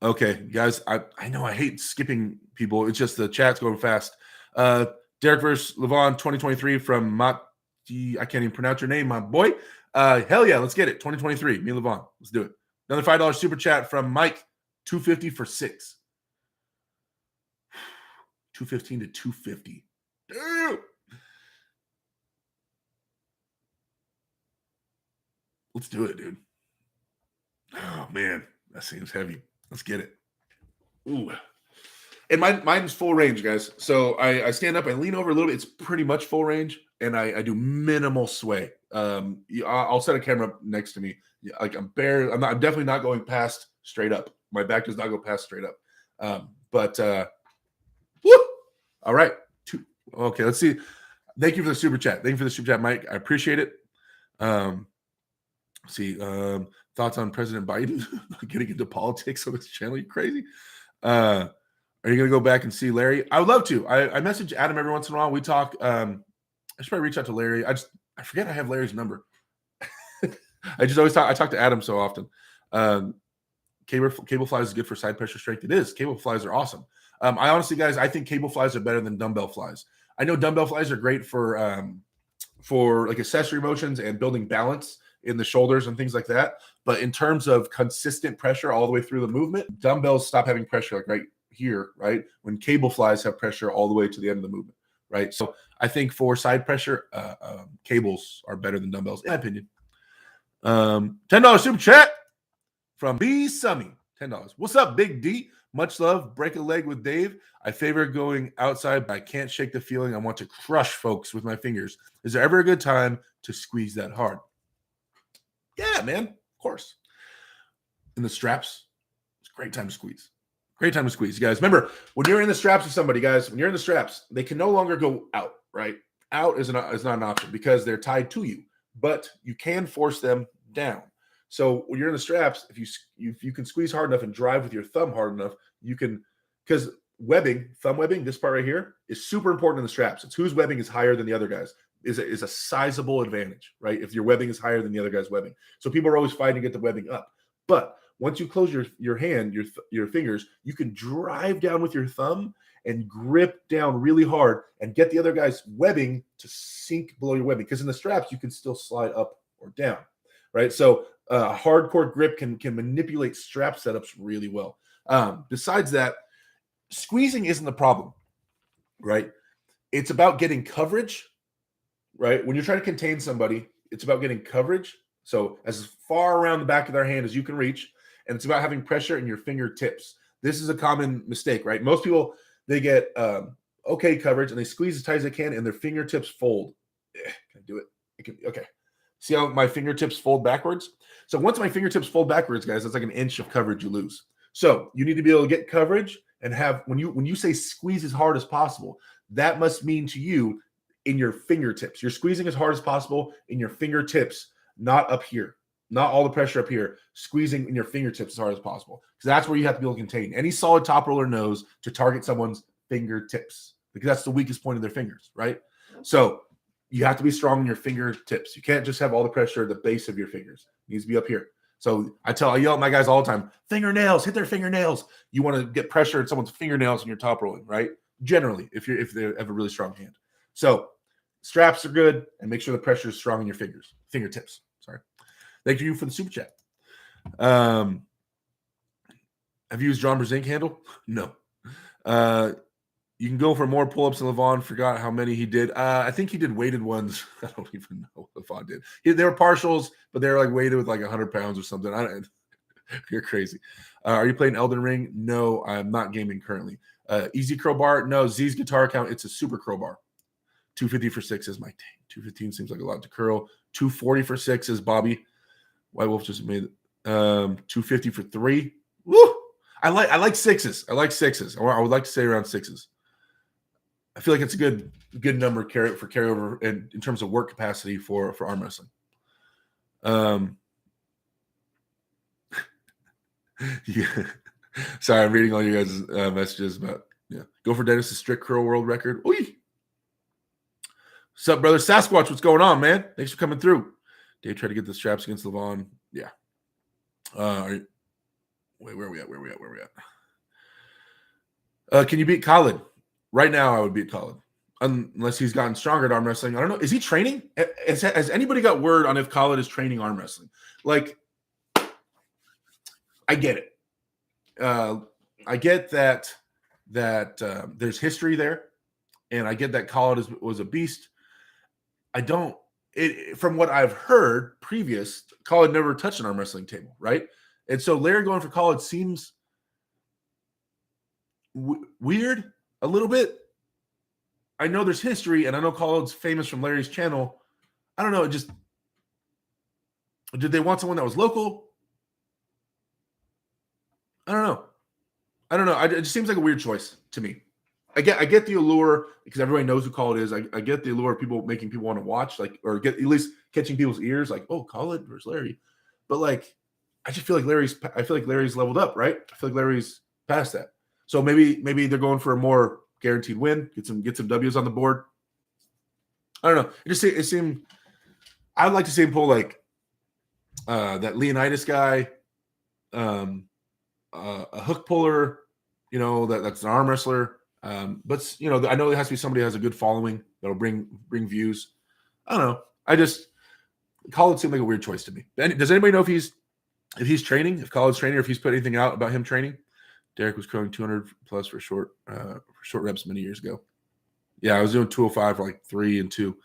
Okay, guys. I know I hate skipping people. It's just the chat's going fast. Derek versus Levon 2023 from Mati. I can't even pronounce your name, my boy. Hell yeah, let's get it. 2023. Me and Levon. Let's do it. Another $5 super chat from Mike. 250 for 6. 215 to 250. Damn. Let's do it, dude. Oh man, that seems heavy. Let's get it. Ooh. And mine's full range, guys. So I stand up, I lean over a little bit. It's pretty much full range, and I do minimal sway. I'll set a camera up next to me. Like I'm definitely not going past straight up. My back does not go past straight up. Woo! All right. Okay, let's see. Thank you for the super chat. Thank you for the super chat, Mike. I appreciate it. See, thoughts on President Biden getting into politics on this channel? You crazy? Are you going to go back and see Larry? I would love to. I message Adam every once in a while. We talk. I should probably reach out to Larry. I forget I have Larry's number. I talk to Adam so often. Cable flies is good for side pressure strength. It is. Cable flies are awesome. I honestly, guys, I think cable flies are better than dumbbell flies. I know dumbbell flies are great for like accessory motions and building balance in the shoulders and things like that. But in terms of consistent pressure all the way through the movement, dumbbells stop having pressure like right here, right? When cable flies have pressure all the way to the end of the movement, right? So I think for side pressure, cables are better than dumbbells, in my opinion. $10 super chat from B Summy. $10. What's up, Big D? Much love. Break a leg with Dave. I favor going outside, but I can't shake the feeling I want to crush folks with my fingers. Is there ever a good time to squeeze that hard? Yeah, man. Of course. In the straps, it's a great time to squeeze. Great time to squeeze. You guys, remember, when you're in the straps with somebody, guys, when you're in the straps, they can no longer go out, right? Out is not an option because they're tied to you, but you can force them down. So when you're in the straps, if you can squeeze hard enough and drive with your thumb hard enough, you can, because thumb webbing, this part right here is super important in the straps. It's whose webbing is higher than the other guys is a sizable advantage, right? If your webbing is higher than the other guy's webbing. So people are always fighting to get the webbing up. But once you close your hand, your fingers, you can drive down with your thumb and grip down really hard and get the other guy's webbing to sink below your webbing. Because in the straps, you can still slide up or down, right? So hardcore grip can manipulate strap setups really well. Besides that, squeezing isn't the problem, right? It's about getting coverage, right? When you're trying to contain somebody, it's about getting coverage. So as far around the back of their hand as you can reach, and it's about having pressure in your fingertips. This is a common mistake, right? Most people, they get okay coverage and they squeeze as tight as they can and their fingertips fold. Can I do it? Okay. See how my fingertips fold backwards? So once my fingertips fold backwards, guys, that's like an inch of coverage you lose. So you need to be able to get coverage and have, when you say squeeze as hard as possible, that must mean to you in your fingertips. You're squeezing as hard as possible in your fingertips, not up here. Not all the pressure up here, squeezing in your fingertips as hard as possible. Because that's where you have to be able to contain. Any solid top roller knows to target someone's fingertips because that's the weakest point of their fingers, right? So you have to be strong in your fingertips. You can't just have all the pressure at the base of your fingers. It needs to be up here. So I yell at my guys all the time, fingernails, hit their fingernails. You want to get pressure at someone's fingernails when you're top rolling, right? Generally, if they have a really strong hand. So straps are good, and make sure the pressure is strong in your fingertips. Sorry. Thank you for the super chat. Have you used John Brzezinski handle? No. You can go for more pull-ups than Levon. Forgot how many he did. I think he did weighted ones. I don't even know what Levon did. They were partials, but they were like weighted with like 100 pounds or something. You're crazy. Are you playing Elden Ring? No, I'm not gaming currently. Easy crowbar? No. Z's guitar account, it's a super crowbar. 250 for 6 is my tank. 215 seems like a lot to curl. 240 for 6 is Bobby. White Wolf just made 250 for 3. Woo! I like sixes. I like sixes. I would like to say around sixes. I feel like it's a good number for carryover in terms of work capacity for arm wrestling. Yeah. Sorry, I'm reading all you guys' messages about Go for Dennis's strict curl world record. Oy! What's up, brother Sasquatch? What's going on, man? Thanks for coming through. Dave tried to get the straps against Levon. Yeah. Wait, where are we at? Can you beat Khaled? Right now, I would beat Khaled. Unless he's gotten stronger at arm wrestling. I don't know. Is he training? Has anybody got word on if Khaled is training arm wrestling? Like, I get it. I get that there's history there. And I get that Khaled was a beast. From what I've heard previous, Khaled never touched an arm wrestling table, right? And so Larry going for Khaled seems weird a little bit. I know there's history, and I know Khaled's famous from Larry's channel. I don't know. Just did they want someone that was local? I don't know. It just seems like a weird choice to me. I get the allure because everybody knows who Khaled is. I get the allure of people making people want to watch, like, or get at least catching people's ears, like, oh, Khaled versus Larry. But like, I feel like Larry's leveled up, right? I feel like Larry's past that. So maybe they're going for a more guaranteed win, get some W's on the board. I don't know. It seemed I'd like to see him pull like that Leonidas guy, a hook puller, that's an arm wrestler. But I know there has to be somebody who has a good following that'll bring views. I don't know. Khaled seemed like a weird choice to me. Does anybody know if he's training, if Khaled's training, or if he's put anything out about him training? Derek was crowing 200 plus for short reps many years ago. Yeah, I was doing 205 for like 3 and 2.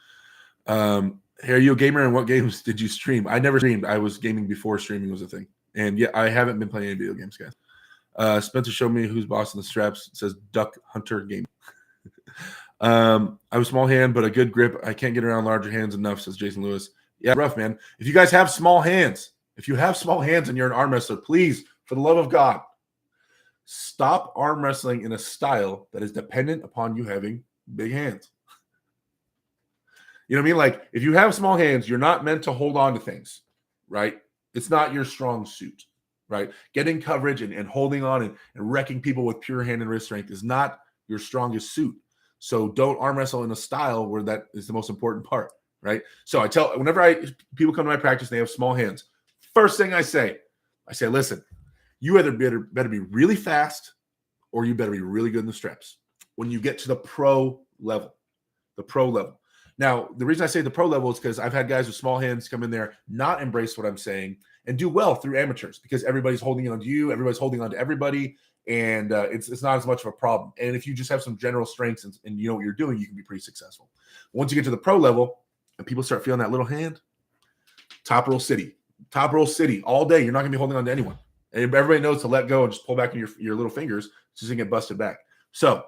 Hey, are you a gamer, and what games did you stream? I never streamed. I was gaming before streaming was a thing. And yeah, I haven't been playing any video games, guys. Spencer showed me who's boss in the straps. It says Duck Hunter Game. I have a small hand, but a good grip. I can't get around larger hands enough, says Jason Lewis. Yeah, rough, man. If you guys have small hands, and you're an arm wrestler, please, for the love of God, stop arm wrestling in a style that is dependent upon you having big hands. You know what I mean? Like, if you have small hands, you're not meant to hold on to things, right? It's not your strong suit, right? Getting coverage and holding on and wrecking people with pure hand and wrist strength is not your strongest suit. So don't arm wrestle in a style where that is the most important part, right? So whenever people come to my practice and they have small hands, first thing I say, listen, you either better be really fast or you better be really good in the straps when you get to the pro level. Now, the reason I say the pro level is because I've had guys with small hands come in there, not embrace what I'm saying, and do well through amateurs because everybody's holding on to you, everybody's holding on to everybody, and it's not as much of a problem. And if you just have some general strengths and you know what you're doing, you can be pretty successful. Once you get to the pro level and people start feeling that little hand, top roll city all day. You're not going to be holding on to anyone. And everybody knows to let go and just pull back in your little fingers just to get busted back. So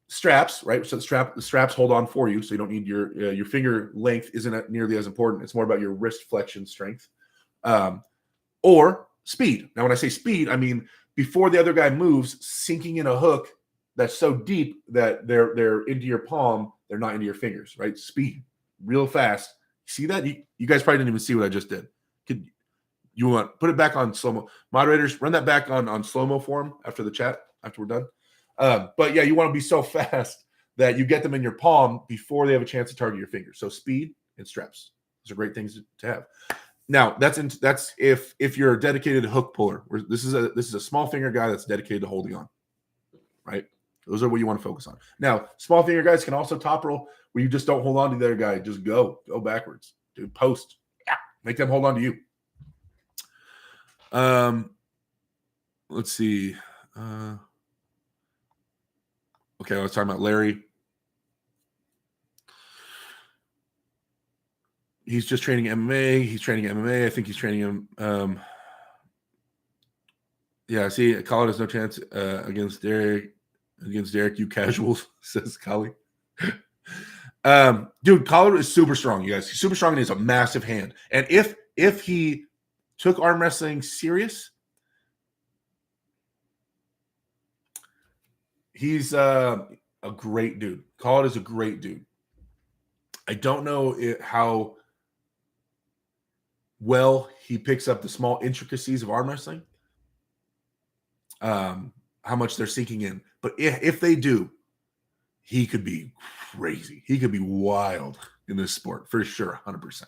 straps, right? So the straps hold on for you, so you don't need your finger length isn't nearly as important. It's more about your wrist flexion strength, or speed. Now, when I say speed, I mean before the other guy moves, sinking in a hook that's so deep that they're into your palm, they're not into your fingers, right? Speed, real fast. See that? You guys probably didn't even see what I just did. You want put it back on slow-mo. Moderators, run that back on slow-mo form after the chat, after we're done. But yeah, you want to be so fast that you get them in your palm before they have a chance to target your fingers. So speed and straps. Those are great things to have. Now that's if you're a dedicated hook puller. This is a small finger guy that's dedicated to holding on, right? Those are what you want to focus on. Now, small finger guys can also top roll where you just don't hold on to the other guy. Just go backwards. Do post. Yeah, make them hold on to you. Let's see. Okay, I was talking about Larry. He's just training MMA. He's training MMA. I think he's training him. Yeah, see, Khaled has no chance against Derek. Against Derek, you casuals, says Khaled. Dude, Khaled is super strong, you guys. He's super strong and he has a massive hand. And if he took arm wrestling serious, he's a great dude. Khaled is a great dude. I don't know how well he picks up the small intricacies of arm wrestling, how much they're sinking in. But if they do, he could be crazy. He could be wild in this sport for sure, 100%.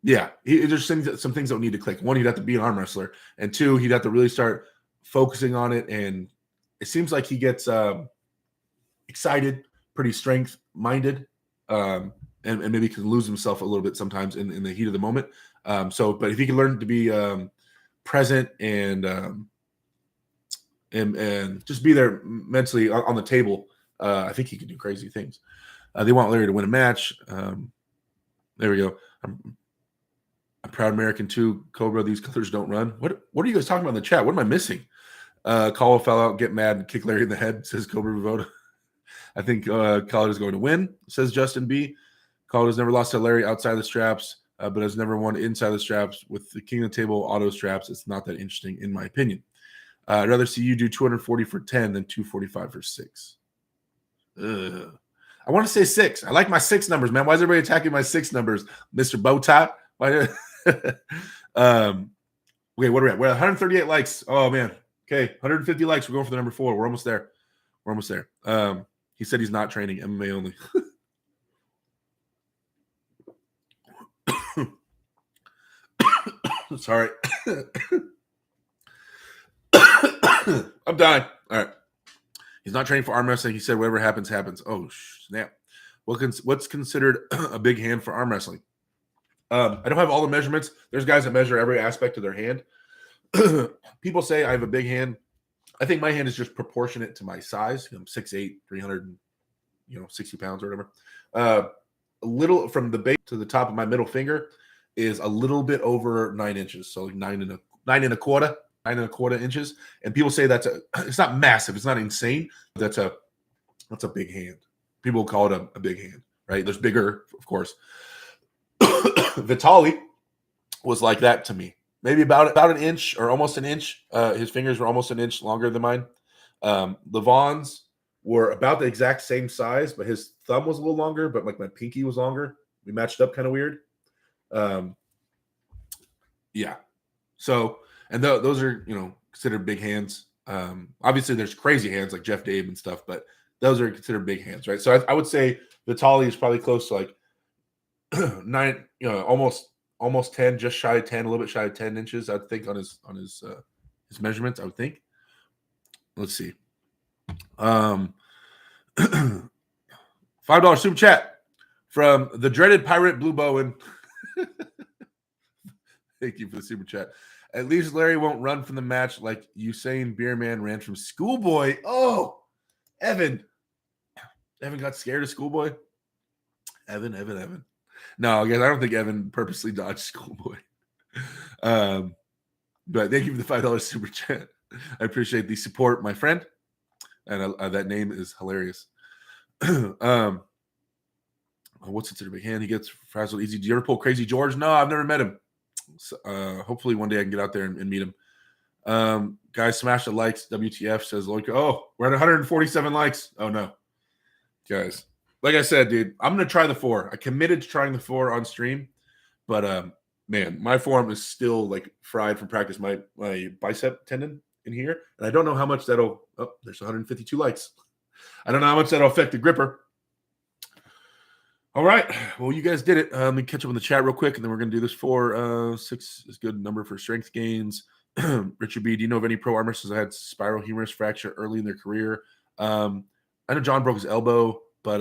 Yeah, there's some things that would need to click. One, he'd have to be an arm wrestler, and two, he'd have to really start focusing on it. And it seems like he gets excited, pretty strength-minded, and maybe can lose himself a little bit sometimes in the heat of the moment. But if he can learn to be present and just be there mentally on the table, I think he can do crazy things. They want Larry to win a match. There we go. I'm proud American too. Cobra, these colors don't run. What are you guys talking about in the chat? What am I missing? Caldwell fell out, get mad, and kick Larry in the head, says Cobra Voda. I think Khaled is going to win, says Justin B. Khaled has never lost to Larry outside the straps, but has never won inside the straps. With the king of the table auto straps, it's not that interesting, in my opinion. I'd rather see you do 240 for 10 than 245 for 6. Ugh. I want to say 6. I like my 6 numbers, man. Why is everybody attacking my 6 numbers, Mr. Bowtie? Why? Okay, what are we at? We're at 138 likes. Oh, man. Okay, 150 likes. We're going for the number 4. We're almost there. He said he's not training, MMA only. Sorry. I'm dying. All right. He's not training for arm wrestling. He said whatever happens, happens. Oh, snap. What's considered a big hand for arm wrestling? I don't have all the measurements. There's guys that measure every aspect of their hand. People say I have a big hand. I think my hand is just proportionate to my size. I'm 6'8", 360 pounds or whatever. A little from the base to the top of my middle finger is a little bit over 9 inches. So like 9 and a quarter inches. And people say it's not massive. It's not insane. That's a big hand. People call it a big hand, right? There's bigger, of course. Vitali was like that to me. Maybe about an inch or almost an inch. His fingers were almost an inch longer than mine. Levon's were about the exact same size, but his thumb was a little longer, but like my pinky was longer. We matched up kind of weird. Yeah. So, and those are, considered big hands. Obviously there's crazy hands like Jeff Dave and stuff, but those are considered big hands, right? So I would say Vitali is probably close to like 9, almost 10, just shy of 10, a little bit shy of 10 inches, I think, on his measurements, I would think. Let's see. $5 super chat from the dreaded pirate Blue Bowen. Thank you for the super chat. At least Larry won't run from the match like Usain Beerman ran from Schoolboy. Oh, Evan got scared of Schoolboy. Evan. No, I don't think Evan purposely dodged Schoolboy. But thank you for the $5 super chat. I appreciate the support, my friend. And that name is hilarious. What's considered a big hand? He gets frazzled easy. Do you ever pull Crazy George? No, I've never met him. So, hopefully one day I can get out there and meet him. Guys, smash the likes. WTF says, oh, we're at 147 likes. Oh, no. Guys, like I said, dude, I'm going to try the 4. I committed to trying the 4 on stream. But, man, my forearm is still, like, fried from practice. My bicep tendon in here. And I don't know how much that'll – oh, there's 152 likes. I don't know how much that'll affect the gripper. All right. Well, you guys did it. Let me catch up in the chat real quick, and then we're going to do this for 6 is a good number for strength gains. Richard B., do you know of any pro arm wrestlers that had spiral humerus fracture early in their career? I know John broke his elbow, but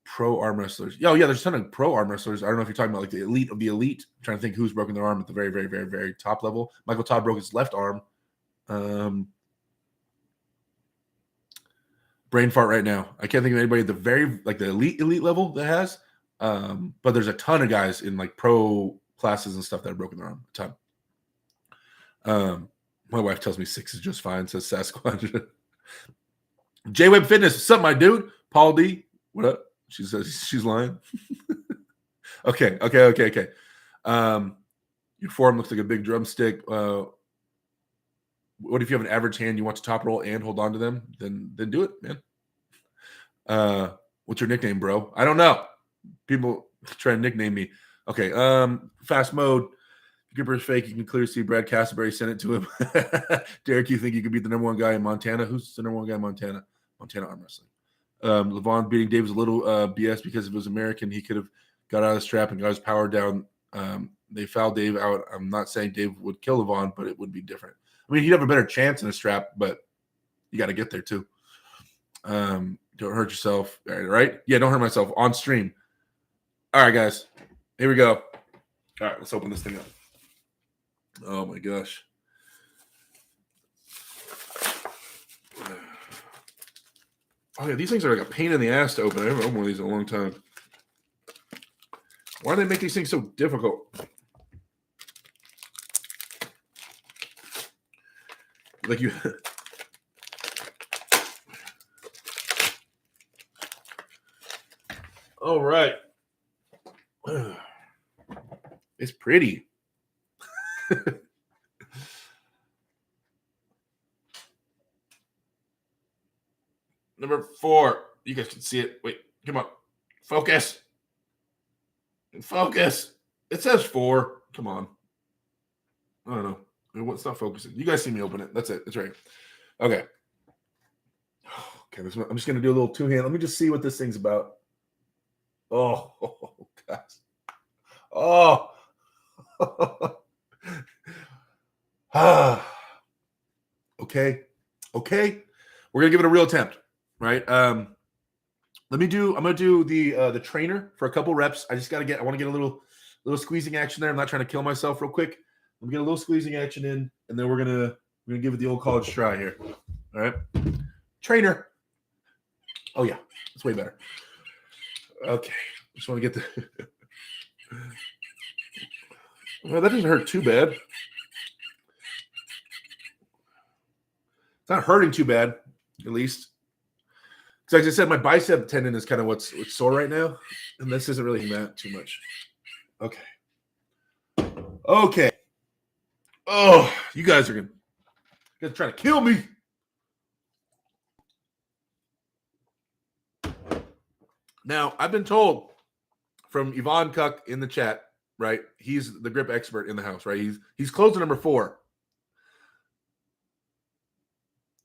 pro arm wrestlers. Yeah, there's a ton of pro arm wrestlers. I don't know if you're talking about like the elite of the elite. I'm trying to think who's broken their arm at the very, very, very, very top level. Michael Todd broke his left arm. Brain fart right now. I can't think of anybody at the very, like the elite level that has. But there's a ton of guys in like pro classes and stuff that have broken their arm. A ton. My wife tells me 6 is just fine, says Sasquatch. J-Web Fitness, what's up, my dude? Paul D, what up? She says she's lying. Okay. Your forearm looks like a big drumstick. What if you have an average hand, you want to top roll and hold on to them? Then do it, man. What's your nickname, bro? I don't know. People try to nickname me. Okay. Fast mode. Gripper's fake. You can clearly see Brad Castleberry sent it to him. Derek, you think you could beat the number 1 guy in Montana? Who's the number 1 guy in Montana? Montana arm wrestling. Levon beating Dave was a little BS because if it was American, he could have got out of the strap and got his power down. They fouled Dave out. I'm not saying Dave would kill Levon, but it would be different. I mean, he'd have a better chance in a strap, but you got to get there too. Don't hurt yourself, right? Yeah, don't hurt myself on stream. All right, guys, here we go. All right, let's open this thing up. Oh my gosh. Oh yeah, these things are like a pain in the ass to open. I haven't opened one of these in a long time. Why do they make these things so difficult? Like you. All right. It's pretty. Number 4. You guys can see it. Wait, come on. Focus. Focus. It says 4. Come on. I don't know. It's not focusing. You guys see me open it. That's it. That's right. Okay. Okay. I'm just going to do a little two-hand. Let me just see what this thing's about. Oh, gosh. Oh. Okay. We're going to give it a real attempt, right? I'm going to do the trainer for a couple reps. I want to get a little squeezing action there. I'm not trying to kill myself real quick. I'm going to get a little squeezing action in, and then we're going to give it the old college try here. All right. Trainer. Oh yeah. It's way better. Okay. Just want to get the well, that doesn't hurt too bad. It's not hurting too bad, at least. Because like I said, my bicep tendon is kind of what's sore right now, and this isn't really that too much. Okay. Oh, you guys are trying to kill me. Now, I've been told from Yvonne Cuck in the chat, right? He's the grip expert in the house, right? He's close to number 4.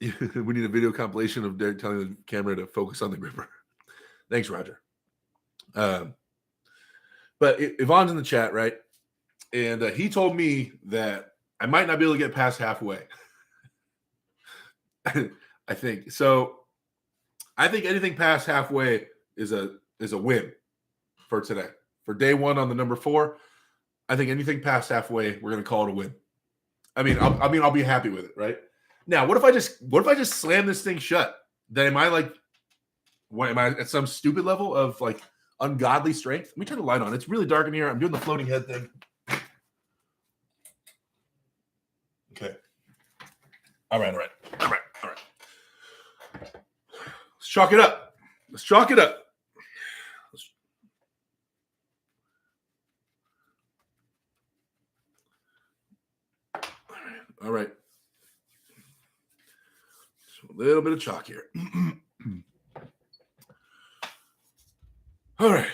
We need a video compilation of Derek telling the camera to focus on the gripper. Thanks, Roger. But Yvonne's in the chat, right? And he told me that I might not be able to get past halfway. I think so. I think anything past halfway is a win for today. For day 1 on the number 4, I think anything past halfway, we're gonna call it a win. I'll be happy with it, right? Now, what if I just slam this thing shut? Then am I at some stupid level of like ungodly strength? Let me turn the light on. It's really dark in here. I'm doing the floating head thing. Okay. All right. Let's chalk it up. All right. So a little bit of chalk here. All right.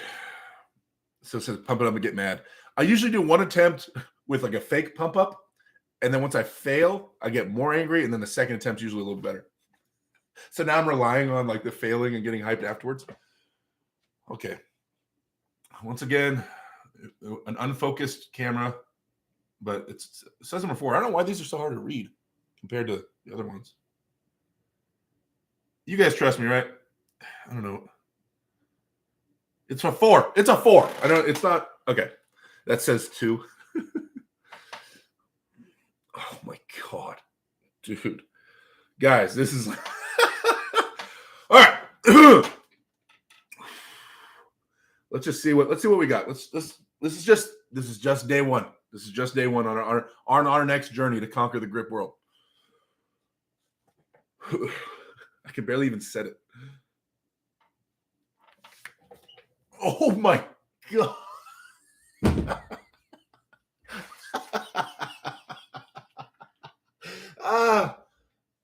So it says pump it up and get mad. I usually do one attempt with like a fake pump up. And then once I fail, I get more angry. And then the second attempt's usually a little better. So now I'm relying on like the failing and getting hyped afterwards. Okay. Once again, an unfocused camera, but it says number 4. I don't know why these are so hard to read compared to the other ones. You guys trust me, right? I don't know. It's a 4. It's a 4. I don't. It's not. Okay. That says 2. Oh my God, dude, guys, this is all right. Let's see what we got. This is just day 1. This is just day 1 on our next journey to conquer the grip world. I can barely even set it. Oh my God.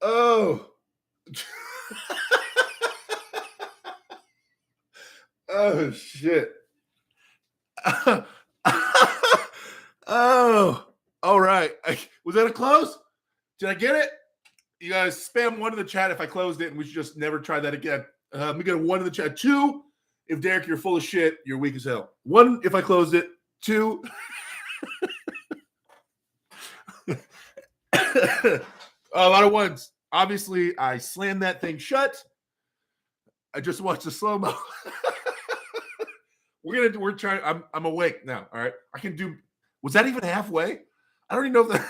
Oh. Oh shit. Oh, all right. Was that a close? Did I get it? You guys spam 1 in the chat if I closed it, and we should just never try that again. Let me get a 1 in the chat. 2, if Derek, you're full of shit, you're weak as hell. 1, if I closed it. 2. A lot of 1s. Obviously, I slammed that thing shut. I just watched the slow-mo. We're trying. I'm awake now. All right. I can do. Was that even halfway? I don't even know if that.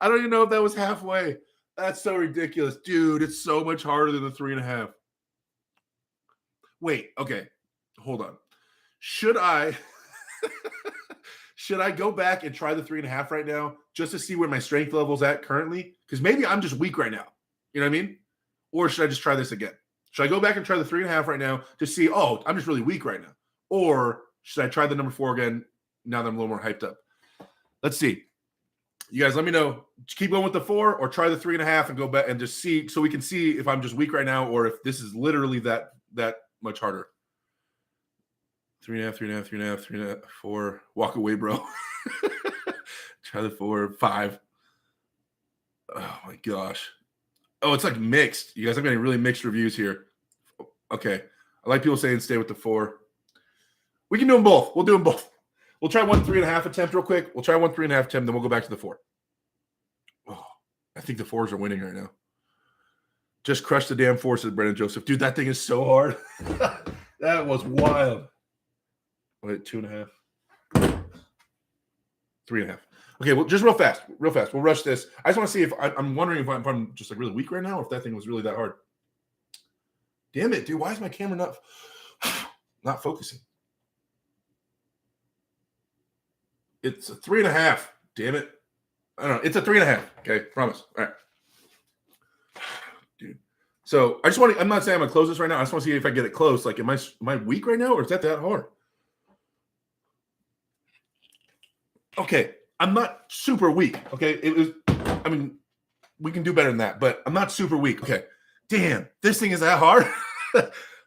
I don't even know if that was halfway. That's so ridiculous, dude. It's so much harder than the 3.5. Wait. Okay. Hold on. Should I should I go back and try the 3.5 right now just to see where my strength level's at currently? Because maybe I'm just weak right now. You know what I mean? Or should I just try this again? Should I go back and try the 3.5 right now to see, oh, I'm just really weak right now? Or should I try the number 4 again now that I'm a little more hyped up? Let's see. You guys, let me know. Keep going with the 4 or try the 3.5 and go back and just see so we can see if I'm just weak right now or if this is literally that much harder. 3.5, 3.5, 3.5, 3.5, 4. Walk away, bro. Try the 4, 5. Oh my gosh. Oh, it's like mixed. You guys, I'm getting really mixed reviews here. Okay. I like people saying stay with the 4. We can do them both. We'll do them both. We'll try one 3.5 attempt real quick. We'll try one 3.5 attempt, then we'll go back to the 4. Oh, I think the 4s are winning right now. Just crush the damn 4, said Brendan Joseph. Dude, that thing is so hard. That was wild. Wait, 2.5. 3.5. Okay, well, just real fast. We'll rush this. I just want to see if I'm wondering if I'm just like really weak right now, or if that thing was really that hard. Damn it, dude! Why is my camera not focusing? It's a 3.5. Damn it! I don't know. It's a 3.5. Okay, promise. All right, dude. So I just want to. I'm not saying I'm gonna close this right now. I just want to see if I get it close. Like, am I weak right now, or is that hard? Okay. I'm not super weak, okay? I mean, we can do better than that, but I'm not super weak. Okay. Damn, this thing is that hard?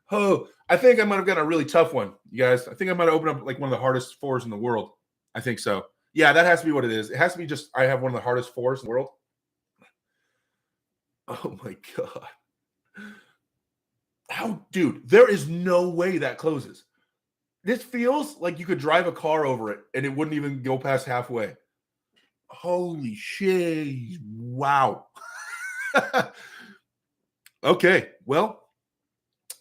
Oh, I think I might have gotten a really tough one, you guys. I think I might have opened up like one of the hardest 4s in the world. I think so. Yeah, that has to be what it is. It has to be just I have one of the hardest 4s in the world. Oh, my God. How, dude, there is no way that closes. This feels like you could drive a car over it and it wouldn't even go past halfway. Holy shit. Wow. Okay. Well,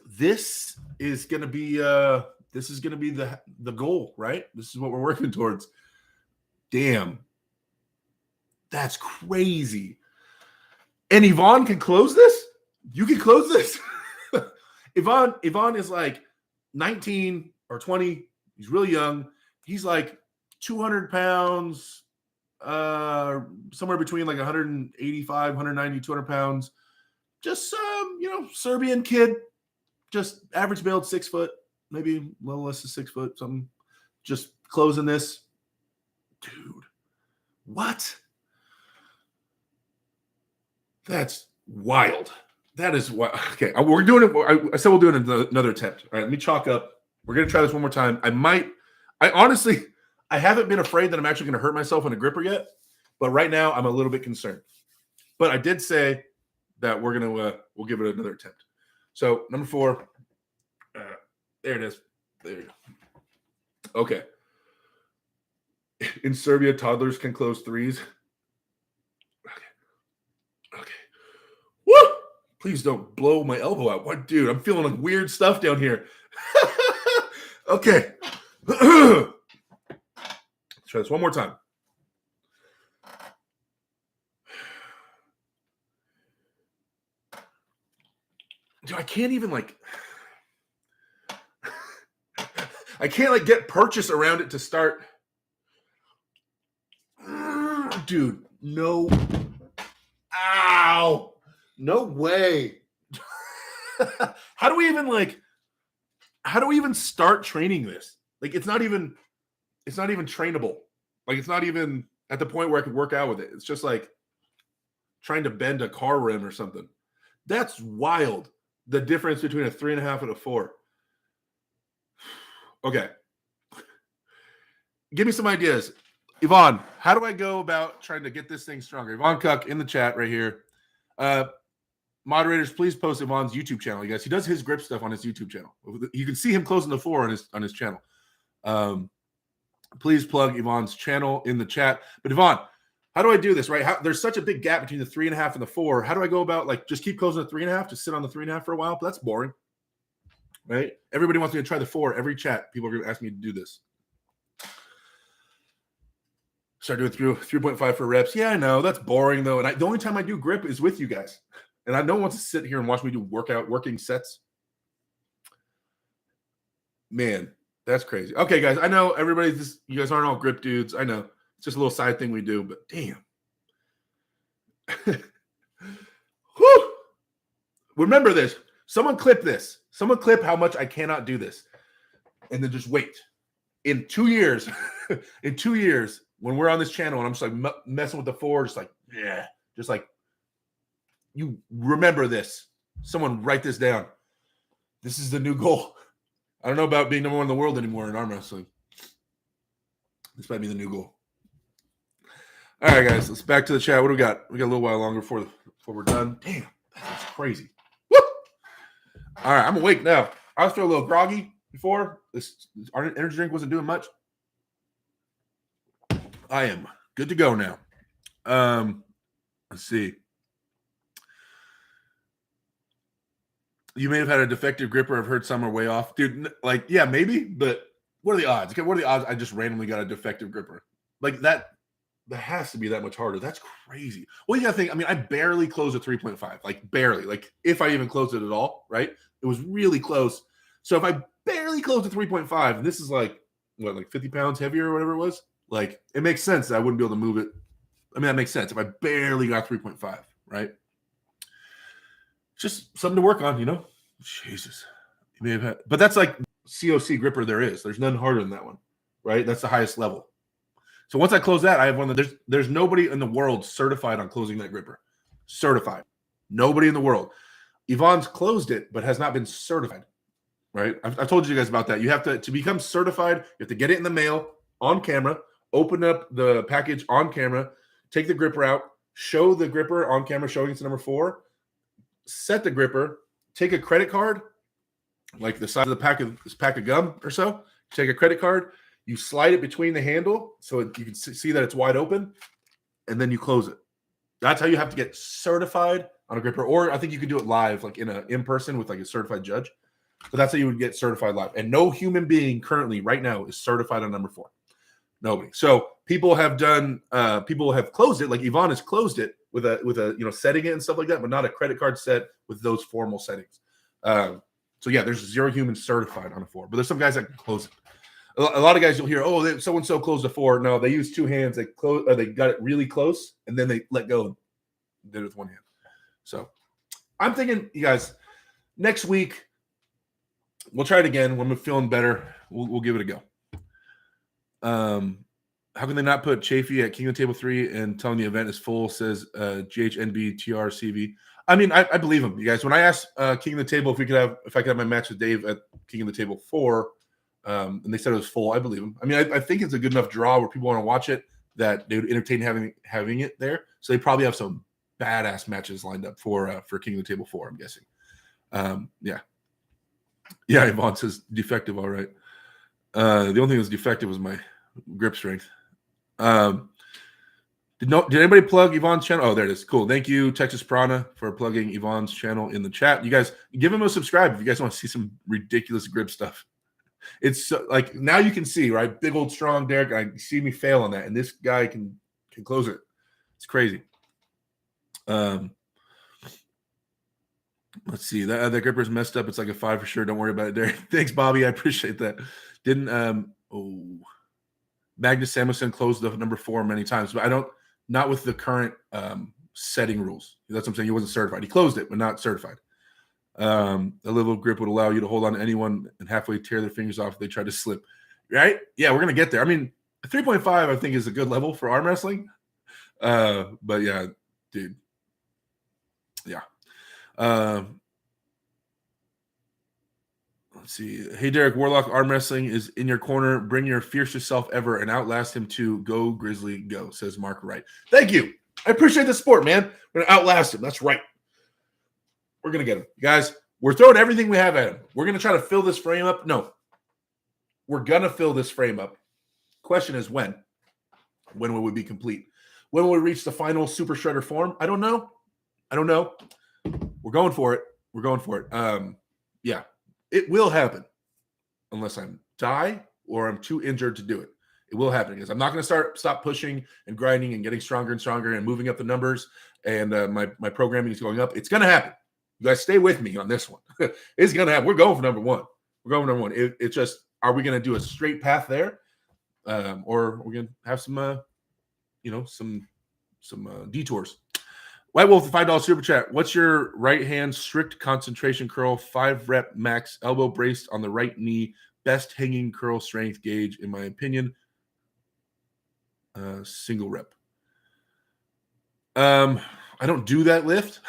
this is going to be the goal, right? This is what we're working towards. Damn. That's crazy. And Yvonne can close this? You can close this? Yvonne is like 19 or 20. He's really young. He's like 200 pounds, somewhere between like 185, 190, 200 pounds. Just Serbian kid, just average build, 6 foot, maybe a little less than 6 foot, something. Just closing this. Dude, what? That's wild. That is what. Okay, we're doing it. I said we'll do it another attempt. All right, let me chalk up. We're gonna try this one more time. I honestly haven't been afraid that I'm actually gonna hurt myself in a gripper yet, but right now I'm a little bit concerned. But I did say that we'll give it another attempt. So number 4, there it is. There you go. Okay. In Serbia, toddlers can close 3s. Okay. Woo! Please don't blow my elbow out. What, dude? I'm feeling like weird stuff down here. Okay. Let's try this one more time. Dude, I can't even I can't get purchase around it to start. Dude, no. Ow. No way. How do we even start training this? Like, it's not even trainable. Like, it's not even at the point where I could work out with it. It's just like trying to bend a car rim or something. That's wild. The difference between a 3.5 and a 4. Okay. Give me some ideas. Yvonne, how do I go about trying to get this thing stronger? Yvonne Cuck in the chat right here. Moderators, please post Yvonne's YouTube channel, you guys. He does his grip stuff on his YouTube channel. You can see him closing the 4 on his channel. Please plug Yvonne's channel in the chat. But Yvonne, how do I do this, right? There's such a big gap between the 3.5 and the 4. How do I go about just keep closing the 3.5, just sit on the 3.5 for a while? But that's boring, right? Everybody wants me to try the 4. Every chat, people are going to ask me to do this. Start doing 3.5 for reps. Yeah, I know. That's boring, though. And the only time I do grip is with you guys. And no one wants to sit here and watch me do working sets. Man, That's crazy. Okay, guys, I know everybody's just, you guys aren't all grip dudes. I know. It's just a little side thing we do, but damn. Whew. Remember this. Someone clip this. Someone clip how much I cannot do this. And then just wait. In 2 years, when we're on this channel and I'm just like messing with the 4, just like, yeah, just like, you remember this. Someone write this down. This is the new goal. I don't know about being number 1 in the world anymore in arm wrestling. This might be the new goal. All right, guys, let's back to the chat. What do we got? We got a little while longer before we're done. Damn, that's crazy. Woo! All right, I'm awake now. I was feeling a little groggy before. Our energy drink wasn't doing much. I am good to go now. Let's see. You may have had a defective gripper. I've heard some are way off. Dude, like, yeah, maybe, but what are the odds? Okay, what are the odds I just randomly got a defective gripper? Like that has to be that much harder. That's crazy. Well, you got to think, I mean, I barely closed a 3.5. Like, barely. Like, if I even closed it at all, right? It was really close. So if I barely closed a 3.5, and this is like, what, like 50 pounds heavier or whatever it was? Like, it makes sense that I wouldn't be able to move it. I mean, that makes sense. If I barely got 3.5, right? Just something to work on, you know? Jesus. You may have had, but that's like COC gripper there is. There's none harder than that one, right? That's the highest level. So once I close that, I have one that there's nobody in the world certified on closing that gripper. Certified. Nobody in the world. Yvonne's closed it, but has not been certified, right? I've told you guys about that. You have to become certified, you have to get it in the mail on camera, open up the package on camera, take the gripper out, show the gripper on camera showing it's number 4, set the gripper, take a credit card, like the size of the pack of gum or so, take a credit card, you slide it between the handle so you can see that it's wide open, and then you close it. That's how you have to get certified on a gripper. Or I think you could do it live, like in person with like a certified judge. But that's how you would get certified live. And no human being currently right now is certified on number 4. Nobody. So people have closed it, like Yvonne has closed it with a setting it and stuff like that, but not a credit card set with those formal settings. So yeah, there's 0 humans certified on a 4, but there's some guys that can close it. A lot of guys you'll hear, oh, so-and-so closed a 4. No, they used 2 hands. They got it really close, and then they let go and did it with 1 hand. So I'm thinking, you guys, next week, we'll try it again. When we're feeling better, we'll give it a go. How can they not put Chaffee at King of the Table 3 and telling the event is full, says GHNBTRCV. I mean, I believe him, you guys. When I asked King of the Table if I could have my match with Dave at King of the Table 4, and they said it was full, I believe him. I mean, I think it's a good enough draw where people want to watch it that they would entertain having it there. So they probably have some badass matches lined up for King of the Table 4, I'm guessing. Yeah, Yvonne says defective. All right. The only thing that was defective was my grip strength. Did anybody plug Yvonne's channel? Oh, there it is. Cool. Thank you, Texas Prana, for plugging Yvonne's channel in the chat. You guys give him a subscribe if you guys want to see some ridiculous grip stuff. It's like now you can see, right? Big old strong Derek. I see me fail on that, and this guy can close it. It's crazy. Let's see. That gripper's messed up. It's like a 5 for sure. Don't worry about it, Derek. Thanks, Bobby. I appreciate that. Magnus Samuelson closed the number 4 many times, but not with the current setting rules. That's what I'm saying. He wasn't certified. He closed it, but not certified. A little grip would allow you to hold on to anyone and halfway tear their fingers off if they try to slip. Right? Yeah, we're going to get there. I mean, 3.5, I think, is a good level for arm wrestling. But yeah, dude. Yeah. Let's see. Hey, Derek, Warlock arm wrestling is in your corner. Bring your fiercest self ever and outlast him to go, Grizzly, go, says Mark Wright. Thank you. I appreciate the support, man. We're going to outlast him. That's right. We're going to get him. Guys, we're throwing everything we have at him. We're going to try to fill this frame up. No. We're going to fill this frame up. Question is when. When will we be complete? When will we reach the final Super Shredder form? I don't know. We're going for it. Yeah. It will happen. Unless I die or I'm too injured to do it. It will happen because I'm not going to stop pushing and grinding and getting stronger and stronger and moving up the numbers. And my programming is going up. It's going to happen. You guys stay with me on this one. It's going to happen. We're going for number 1. It's just are we going to do a straight path there, or we're going to have some, some detours? White Wolf, the $5 super chat. What's your right hand strict concentration curl, 5 rep max, elbow braced on the right knee, best hanging curl strength gauge, in my opinion? Single rep. I don't do that lift.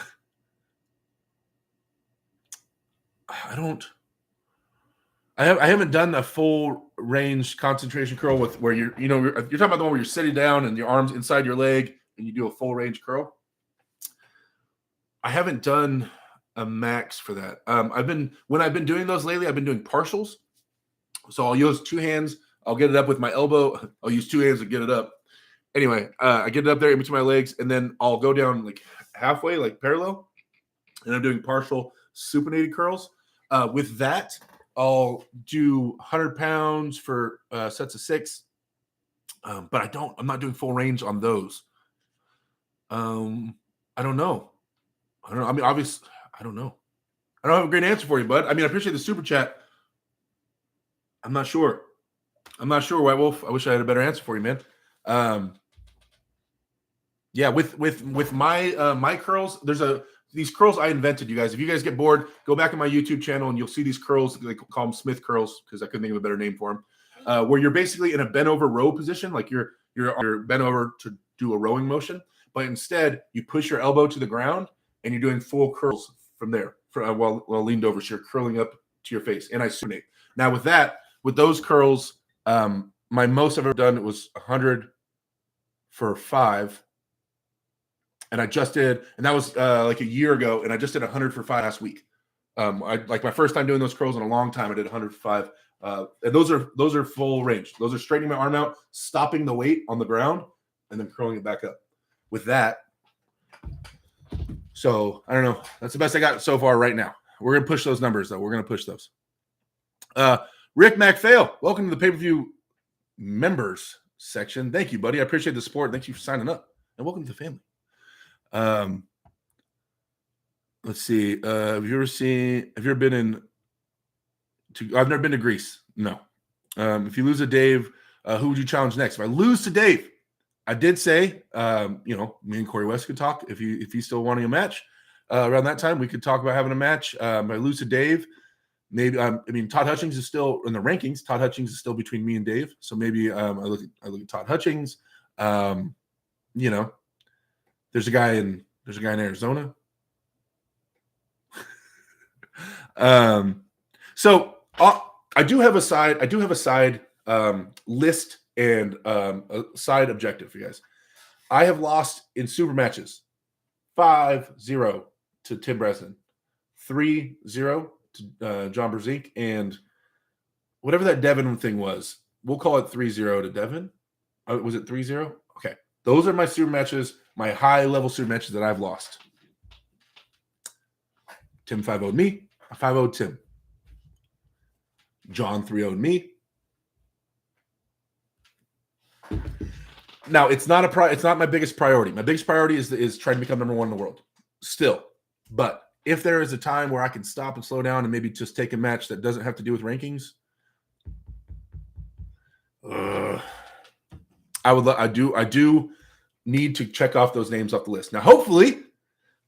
I haven't done a full range concentration curl with where you're talking about the one where you're sitting down and your arms inside your leg and you do a full range curl. I haven't done a max for that. When I've been doing those lately, I've been doing partials. So I'll use 2 hands. I'll get it up with my elbow. I'll use 2 hands to get it up. Anyway, I get it up there in between my legs, and then I'll go down like halfway, like parallel, and I'm doing partial supinated curls. With that, I'll do 100 pounds for sets of 6, but I'm not doing full range on those. I don't know. I mean, obviously, I don't know. I don't have a great answer for you, bud. I mean, I appreciate the super chat. I'm not sure, White Wolf. I wish I had a better answer for you, man. Yeah, with my my curls, there's these curls I invented, you guys. If you guys get bored, go back on my YouTube channel and you'll see these curls. They call them Smith curls because I couldn't think of a better name for them. Where you're basically in a bent over row position, like you're bent over to do a rowing motion, but instead you push your elbow to the ground and you're doing full curls from there while leaned over. So you're curling up to your face, and I supinate. Now with those curls, my most I've ever done was 100 for 5. And I just did, and that was like a year ago, and I just did 100 for 5 last week. Like my first time doing those curls in a long time. I did 100 for 5. And those are full range. Those are straightening my arm out, stopping the weight on the ground, and then curling it back up. With that, so I don't know. That's the best I got so far right now. We're gonna push those numbers though. We're gonna push those. Rick McPhail, welcome to the pay-per-view members section. Thank you, buddy. I appreciate the support. Thank you for signing up, and welcome to the family. Let's see. Have you ever been I've never been to Greece. No. If you lose to Dave, who would you challenge next? If I lose to Dave, I did say, me and Corey West could talk if he's still wanting a match. Around that time, we could talk about having a match. If I lose to Dave, maybe Todd Hutchings is still in the rankings. Todd Hutchings is still between me and Dave. So maybe I look at Todd Hutchings. There's a guy in Arizona. So I do have a side list and a side objective for you guys. I have lost in super matches 5-0 to Tim Bresnan, 3-0 to John Brzezinski, and whatever that Devon thing was, we'll call it 3-0 to Devon. Was it 3-0? Okay. Those are my super matches, my high-level super matches that I've lost. Tim 5-0'd me. I 5-0'd Tim. John 3-0'd me. Now, it's not my biggest priority. My biggest priority is trying to become number 1 in the world still. But if there is a time where I can stop and slow down and maybe just take a match that doesn't have to do with rankings, I do need to check off those names off the list. Now, hopefully,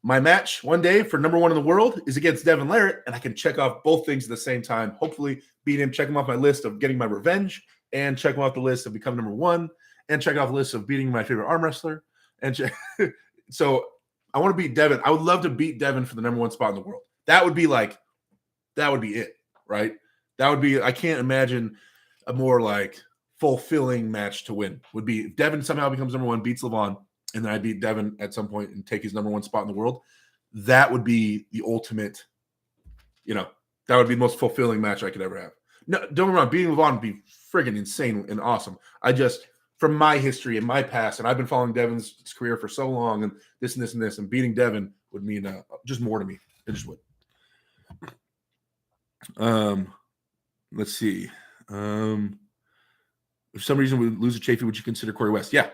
my match one day for number 1 in the world is against Devon Larratt, and I can check off both things at the same time. Hopefully, beat him, check him off my list of getting my revenge, and check him off the list of becoming number 1, and check off the list of beating my favorite arm wrestler. And so I want to beat Devon. I would love to beat Devon for the number 1 spot in the world. That would be it, right? That would be, I can't imagine a more like fulfilling match to win. Would be if Devon somehow becomes number 1, beats Levon, and then I beat Devon at some point and take his number 1 spot in the world. That would be the ultimate, that would be the most fulfilling match I could ever have. No, don't get me wrong, beating Levon would be friggin' insane and awesome. I just, from my history and my past, and I've been following Devon's career for so long, and this and this and this, and beating Devon would mean just more to me. It just would. Let's see. If for some reason we lose to Chaffee, would you consider Corey West? Yeah.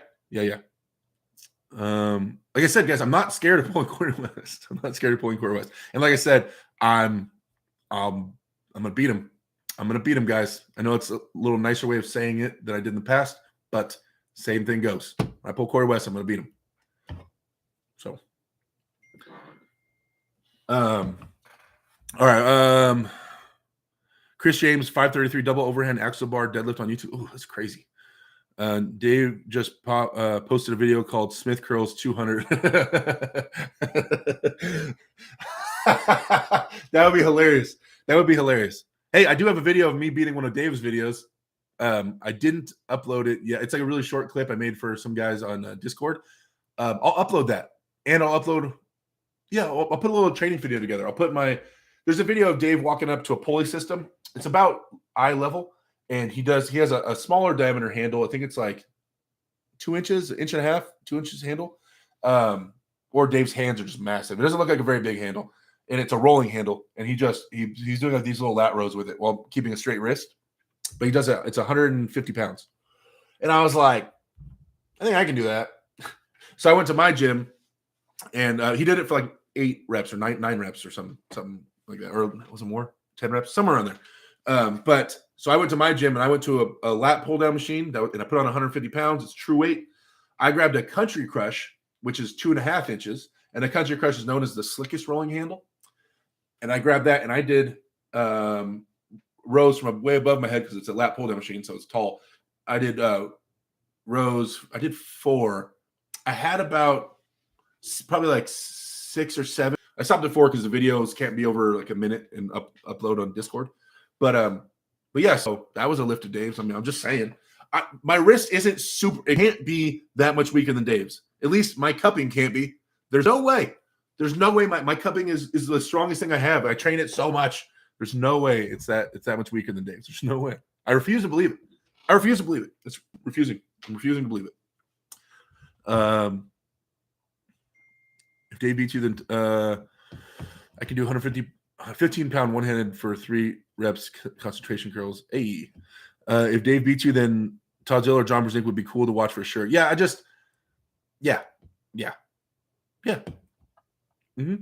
Like I said, guys, I'm not scared of pulling Corey West. And like I said, I'm gonna beat him. I'm going to beat him, guys. I know it's a little nicer way of saying it than I did in the past, but same thing goes. When I pull Corey West, I'm going to beat him. So, all right. Chris James, 533 double overhand axle bar deadlift on YouTube. Oh, that's crazy. Dave just posted a video called Smith Curls 200. That would be hilarious. That would be hilarious. Hey, I do have a video of me beating one of Dave's videos. I didn't upload it yet. It's like a really short clip I made for some guys on Discord. I'll upload that. And I'll upload, I'll put a little training video together. There's a video of Dave walking up to a pulley system. It's about eye level. And he has a smaller diameter handle. I think it's like 2 inches, inch and a half, 2 inches handle. Or Dave's hands are just massive. It doesn't look like a very big handle. And it's a rolling handle. And he's doing like these little lat rows with it while keeping a straight wrist. But he does it. It's 150 pounds. And I was like, I think I can do that. So I went to my gym, and he did it for like 8 reps or 9 reps or something like that. Or was it more? 10 reps? Somewhere around there. So I went to my gym, and I went to a lat pull down machine, and I put on 150 pounds. It's true weight. I grabbed a Country Crush, which is 2.5 inches, and a Country Crush is known as the slickest rolling handle. And I grabbed that, and I did rows from way above my head because it's a lat pull down machine, so it's tall. I did rows. I did 4. I had about probably like 6 or 7. I stopped at 4 because the videos can't be over like a minute and upload on Discord. But yeah, so that was a lift of Dave's. I mean, I'm just saying. My wrist isn't super. It can't be that much weaker than Dave's. At least my cupping can't be. There's no way. There's no way my cupping is the strongest thing I have. I train it so much. There's no way it's that much weaker than Dave's. There's no way. I refuse to believe it. It's refusing. I'm refusing to believe it. If Dave beats you, then I can do 15-pound one-handed for 3 reps concentration curls. Hey, if Dave beats you, then Todd Zill or John Brzezinski would be cool to watch for sure. Yeah, yeah. Mm-hmm.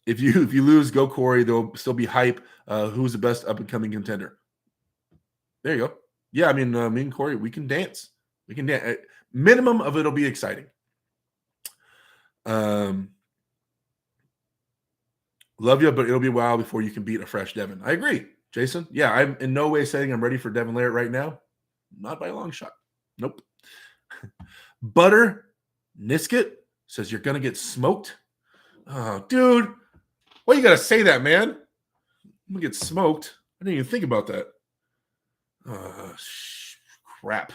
If you lose, go Corey. There'll still be hype. Who's the best up and coming contender? There you go. Yeah, I mean, me and Corey, we can dance. We can dance. Minimum of it'll be exciting. Love you, but it'll be a while before you can beat a fresh Devon. I agree, Jason. Yeah, I'm in no way saying I'm ready for Devon Larratt right now. Not by a long shot. Nope. Butter Nisket says you're going to get smoked. Oh, dude. Why you got to say that, man? I'm going to get smoked. I didn't even think about that. Crap.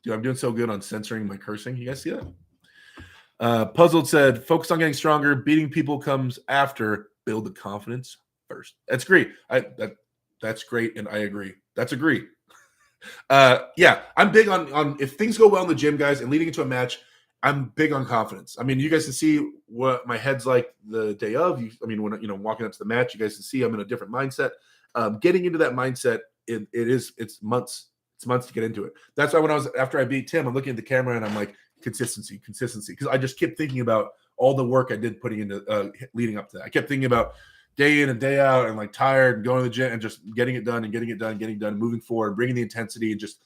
Dude, I'm doing so good on censoring my cursing. You guys see that? Puzzled said, focus on getting stronger. Beating people comes after. Build the confidence first. That's great. That's great, and I agree. That's agree. Yeah, I'm big on if things go well in the gym, guys, and leading into a match, I'm big on confidence. I mean, you guys can see what my head's like the day of. When walking up to the match, you guys can see I'm in a different mindset. Getting into that mindset, it's months. It's months to get into it. That's why after I beat Tim, I'm looking at the camera and I'm like, consistency, because I just kept thinking about all the work I did putting into leading up to that. I kept thinking about day in and day out and like tired and going to the gym and just getting it done, moving forward, bringing the intensity and just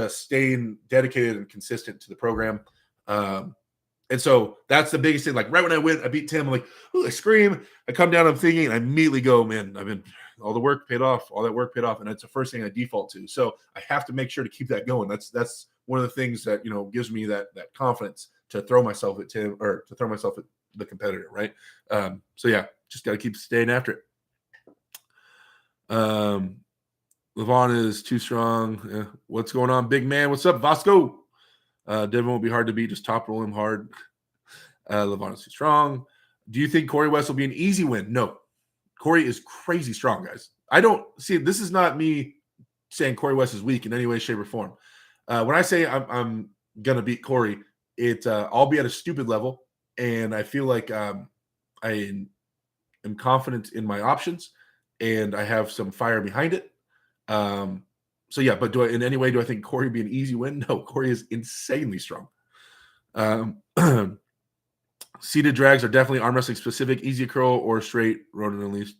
staying dedicated and consistent to the program. And so that's the biggest thing. Like right when I beat Tim, I'm like, ooh, I scream. I come down, I'm thinking, and I immediately go, man, all that work paid off. And that's the first thing I default to. So I have to make sure to keep that going. That's one of the things that, gives me that confidence to throw myself at Tim or to throw myself at the competitor. Right. So yeah, just got to keep staying after it. Levon is too strong. What's going on, big man? What's up, Vasco? Devon will be hard to beat. Just top roll him hard. Levon is too strong. Do you think Corey West will be an easy win? No. Corey is crazy strong, guys. I don't see. This is not me saying Corey West is weak in any way, shape, or form. When I say I'm gonna beat Corey, I'll be at a stupid level, and I feel like I am confident in my options, and I have some fire behind it. So yeah, but in any way do I think Corey would be an easy win? No, Corey is insanely strong. Seated drags are definitely arm wrestling specific. Easy curl or straight, Ronan at least.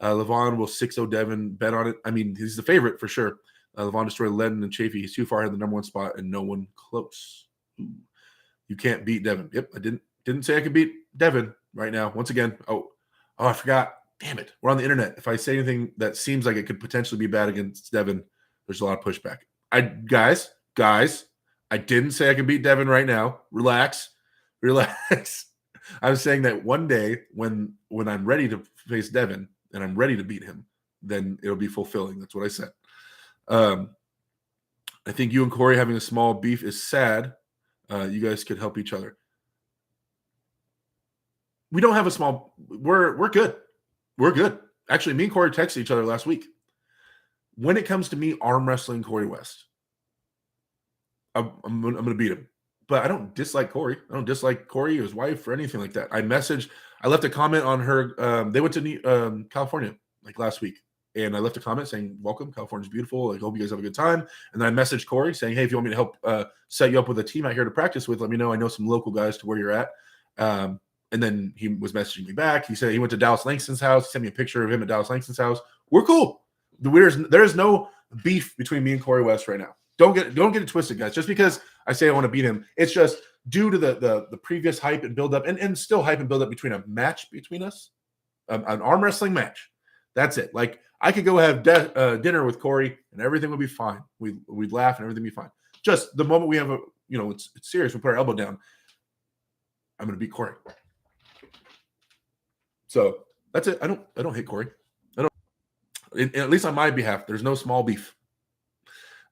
Levon will 6-0 Devon. Bet on it. I mean, he's the favorite for sure. Levon destroyed Ledden and Chaffee. He's too far ahead of the number one spot and no one close. Ooh. You can't beat Devon. Yep, I didn't say I could beat Devon right now. Once again, I forgot. Damn it. We're on the internet. If I say anything that seems like it could potentially be bad against Devon, there's a lot of pushback. Guys, I didn't say I can beat Devon right now. Relax. I'm saying that one day when I'm ready to face Devon and I'm ready to beat him, then it'll be fulfilling. That's what I said. I think you and Corey having a small beef is sad. You guys could help each other. We don't have a small. We're good. We're good. Actually, me and Corey texted each other last week. When it comes to me arm wrestling Corey West, I'm going to beat him. But I don't dislike Corey. I don't dislike Corey, his wife, or anything like that. I left a comment on her. They went to California like last week. And I left a comment saying, welcome, California's beautiful. I hope you guys have a good time. And then I messaged Corey saying, hey, if you want me to help set you up with a team out here to practice with, let me know. I know some local guys to where you're at. And then he was messaging me back. He said he went to Dallas Langston's house. He sent me a picture of him at Dallas Langston's house. We're cool. There is no beef between me and Corey West right now. Don't get it twisted, guys. Just because I say I want to beat him, it's just due to the previous hype and build up, and still hype and build up between a match between us, an arm wrestling match. That's it. Like I could go have dinner with Corey and everything would be fine. We'd laugh and everything would be fine. Just the moment we have it's serious. We put our elbow down. I'm going to beat Corey. So that's it. I don't hate Corey. At least on my behalf, there's no small beef.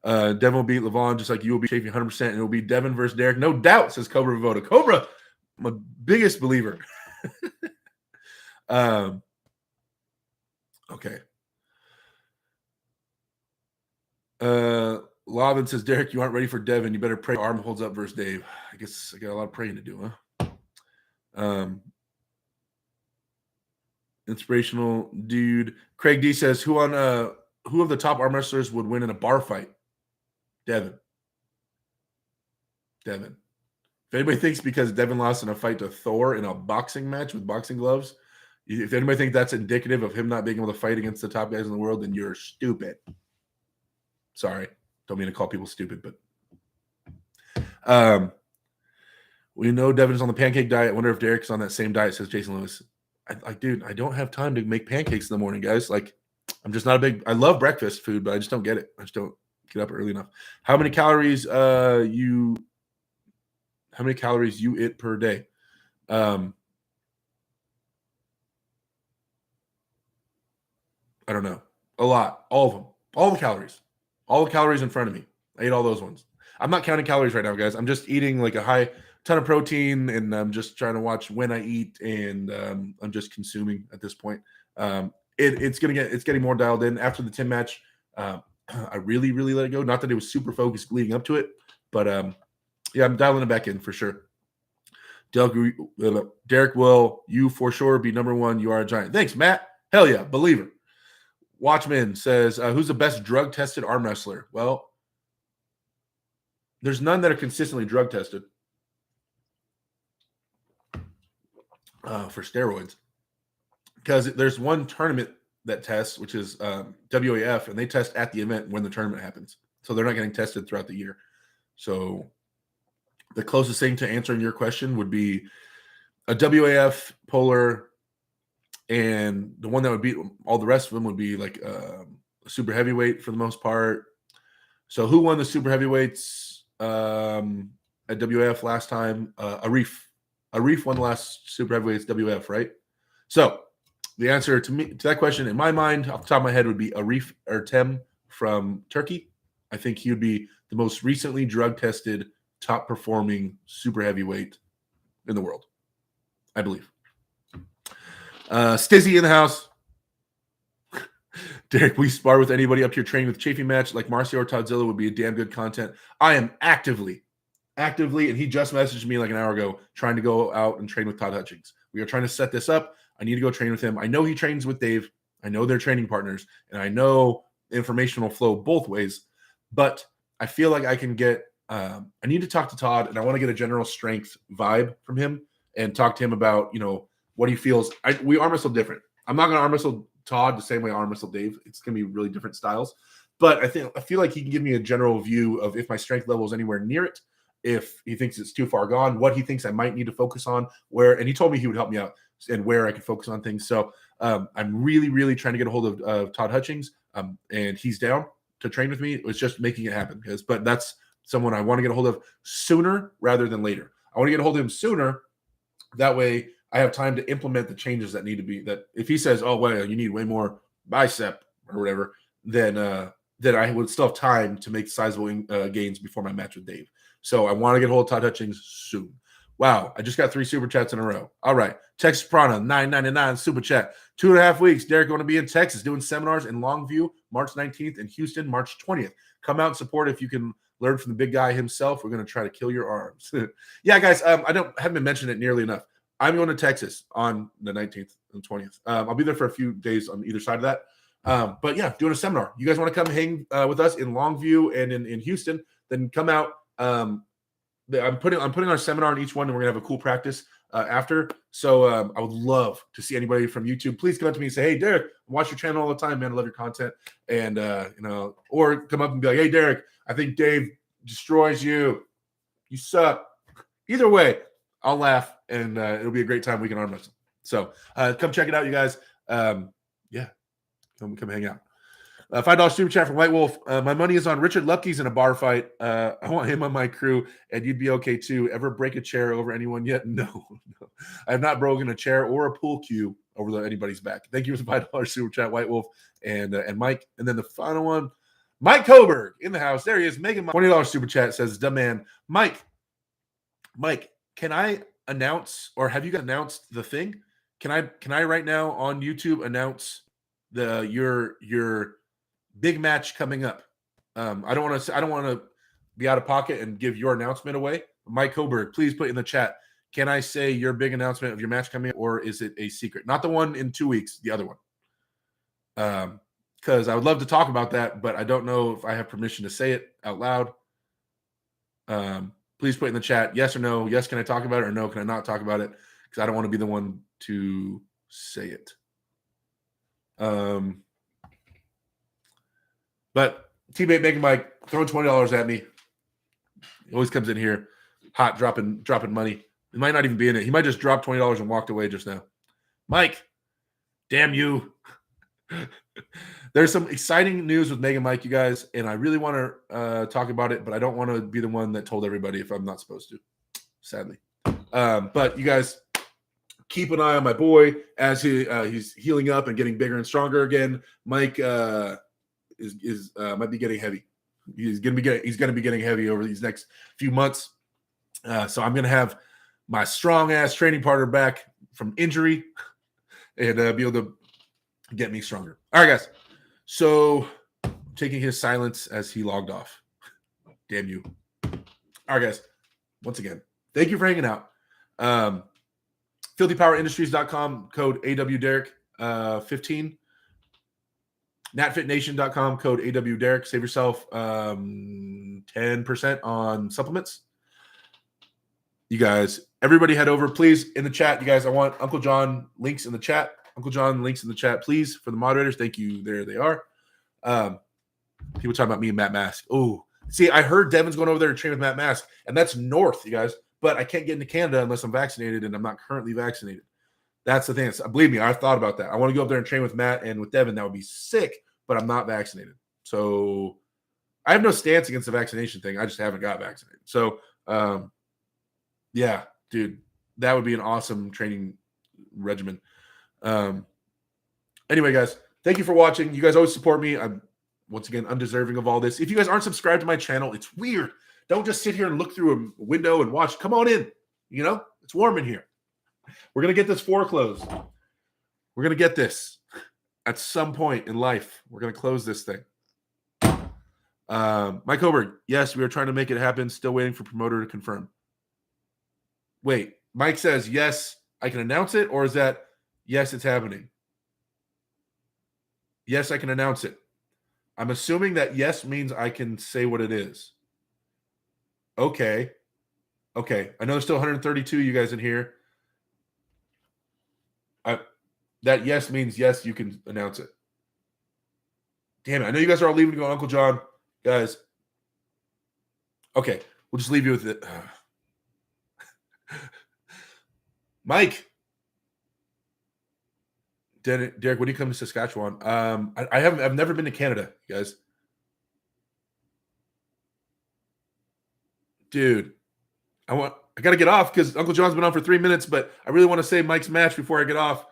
Devon will beat Levon just like you will beat Chaffee 100%, and it will be Devon versus Derek. No doubt, says Cobra Voda. Cobra, my biggest believer. Okay. Lavin says, Derek, you aren't ready for Devon. You better pray arm holds up versus Dave. I guess I got a lot of praying to do, huh? Inspirational dude. Craig D says, who of the top arm wrestlers would win in a bar fight? Devon. If anybody thinks because Devon lost in a fight to Thor in a boxing match with boxing gloves, if anybody thinks that's indicative of him not being able to fight against the top guys in the world, then you're stupid. Sorry. Don't mean to call people stupid, but we know Devon's on the pancake diet. I wonder if Derek's on that same diet, says Jason Lewis. Dude, I don't have time to make pancakes in the morning, guys. Like, I'm just not I love breakfast food, but I just don't get it. I just don't get up early enough. How many calories you eat per day? I don't know. A lot. All of them. All the calories. All the calories in front of me. I ate all those ones. I'm not counting calories right now, guys. I'm just eating like a high ton of protein, and I'm just trying to watch when I eat, and I'm just consuming at this point. It's getting more dialed in after the Tim match. I really let it go. Not that it was super focused leading up to it, but yeah, I'm dialing it back in for sure. Derek will you for sure be number one. You are a giant. Thanks, Matt. Hell yeah, believer. Watchman says, who's the best drug tested arm wrestler? Well, there's none that are consistently drug tested. For steroids, because there's one tournament that tests, which is WAF, and they test at the event when the tournament happens. So they're not getting tested throughout the year. So the closest thing to answering your question would be a WAF polar, and the one that would beat all the rest of them would be like a super heavyweight for the most part. So who won the super heavyweights at WAF last time? Arif. Arif won the last super heavyweights WF, right? So the answer to that question, in my mind, off the top of my head, would be Arif Ertem from Turkey. I think he would be the most recently drug tested, top performing super heavyweight in the world, I believe. Stizzy in the house. Derek, we spar with anybody up to your training with Chaffee match like Marcio or Toddzilla would be a damn good content. I am actively, and he just messaged me like an hour ago trying to go out and train with Todd Hutchings. We are trying to set this up. I need to go train with him. I know he trains with Dave. I know they're training partners, and I know information will flow both ways. But I feel like I can get I need to talk to Todd, and I want to get a general strength vibe from him and talk to him about, what he feels. We arm wrestle different. I'm not going to arm wrestle Todd the same way I arm wrestle Dave. It's going to be really different styles. But I feel like he can give me a general view of if my strength level is anywhere near it, if he thinks it's too far gone, what he thinks I might need to focus on, where, and he told me he would help me out and where I could focus on things. So I'm really, really trying to get a hold of Todd Hutchings, and he's down to train with me. It's just making it happen, but that's someone I want to get a hold of sooner rather than later. I want to get a hold of him sooner. That way I have time to implement the changes that need to be, that if he says, oh, well, you need way more bicep or whatever, then I would still have time to make sizable gains before my match with Dave. So I want to get a hold of Todd Hutchings soon. Wow, I just got 3 super chats in a row. All right. Texas Prana, $9.99 super chat. 2.5 weeks. Derek going to be in Texas doing seminars in Longview, March 19th, and Houston, March 20th. Come out and support if you can learn from the big guy himself. We're going to try to kill your arms. Yeah, guys, I haven't been mentioning it nearly enough. I'm going to Texas on the 19th and 20th. I'll be there for a few days on either side of that. But yeah, doing a seminar. You guys want to come hang with us in Longview and in Houston, then come out. I'm putting our seminar in each one, and we're gonna have a cool practice after. So I would love to see anybody from YouTube. Please come up to me and say, "Hey, Derek, I watch your channel all the time, man. I love your content." And or come up and be like, "Hey, Derek, I think Dave destroys you. You suck." Either way, I'll laugh, and it'll be a great time. We can arm wrestle. So come check it out, you guys. Yeah, come hang out. $5 super chat from White Wolf. My money is on Richard Lupke's in a bar fight. I want him on my crew, and you'd be okay too. Ever break a chair over anyone yet? No. I have not broken a chair or a pool cue over anybody's back. Thank you for the $5 super chat, White Wolf and Mike. And then the final one, Mike Coburg in the house. There he is. Megan, $20 super chat says, "Dumb man, Mike, can I announce, or have you guys announced the thing? Can I right now on YouTube announce your big match coming up? I don't want to be out of pocket and give your announcement away. Mike Coburg, please put in the chat. Can I say your big announcement of your match coming up, or is it a secret? Not the one in 2 weeks, the other one. Because I would love to talk about that, but I don't know if I have permission to say it out loud. Please put in the chat yes or no. Yes, can I talk about it, or no, can I not talk about it? Because I don't want to be the one to say it. But teammate Megan Mike throwing $20 at me. He always comes in here hot, dropping money. He might not even be in it. He might just drop $20 and walked away just now. Mike, damn you. There's some exciting news with Megan Mike, you guys, and I really want to talk about it, but I don't want to be the one that told everybody if I'm not supposed to, sadly. But you guys keep an eye on my boy as he's healing up and getting bigger and stronger again. Mike is might be getting heavy. He's gonna be getting heavy over these next few months. So I'm gonna have my strong ass training partner back from injury and be able to get me stronger. All right, guys. So taking his silence as he logged off. Damn you. All right, guys. Once again, thank you for hanging out. FilthyPowerIndustries.com, code AWDerek 15. NatFitNation.com, code AWDerek. Save yourself 10% on supplements. You guys, everybody head over, please, in the chat. You guys, I want Uncle John links in the chat. Uncle John links in the chat, please, for the moderators. Thank you. There they are. People talking about me and Matt Mask. Oh, see, I heard Devon's going over there to train with Matt Mask, and that's north, you guys. But I can't get into Canada unless I'm vaccinated, and I'm not currently vaccinated. That's the thing. Believe me, I've thought about that. I want to go up there and train with Matt and with Devon. That would be sick, but I'm not vaccinated. So I have no stance against the vaccination thing. I just haven't got vaccinated. So, yeah, dude, that would be an awesome training regimen. Anyway, guys, thank you for watching. You guys always support me. I'm, once again, undeserving of all this. If you guys aren't subscribed to my channel, it's weird. Don't just sit here and look through a window and watch. Come on in. You know, it's warm in here. We're going to get this 4 closed. We're going to get this at some point in life. We're going to close this thing. Mike Hoberg, yes, we are trying to make it happen. Still waiting for promoter to confirm. Wait, Mike says, yes, I can announce it, or is that, yes, it's happening? Yes, I can announce it. I'm assuming that yes means I can say what it is. Okay. I know there's still 132 you guys in here. That yes means yes, you can announce it. Damn it. I know you guys are all leaving to go Uncle John. Guys. Okay. We'll just leave you with it. Mike. Derek, when do you come to Saskatchewan? I've never been to Canada, guys. Dude, I got to get off because Uncle John's been on for 3 minutes, but I really want to say Mike's match before I get off,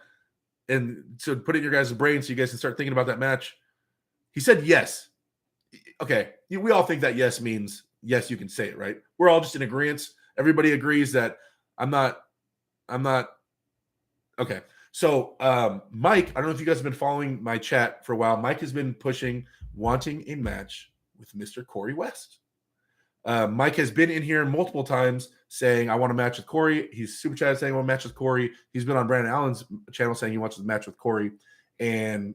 and so put it in your guys' brain so you guys can start thinking about that match. He said yes. Okay, we all think that yes means yes, you can say it, right? We're all just in agreement. Everybody agrees that I'm not. Okay. So Mike, I don't know if you guys have been following my chat for a while. Mike has been wanting a match with Mr. Corey West. Mike has been in here multiple times saying, I want a match with Corey. He's super chatted saying, I want a match with Corey. He's been on Brandon Allen's channel saying he wants a match with Corey. And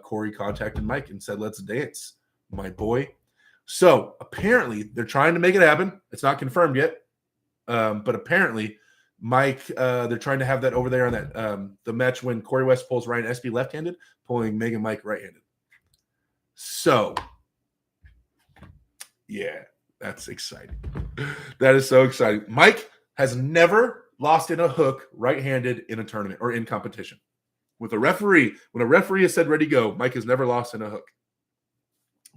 Corey contacted Mike and said, let's dance, my boy. So apparently they're trying to make it happen. It's not confirmed yet. But apparently Mike, they're trying to have that over there on that the match when Corey West pulls Ryan Espy left-handed, pulling Megan Mike right-handed. So, yeah, that's exciting. That is so exciting. Mike has never lost in a hook right-handed in a tournament or in competition. With a referee, when a referee has said ready, go, Mike has never lost in a hook.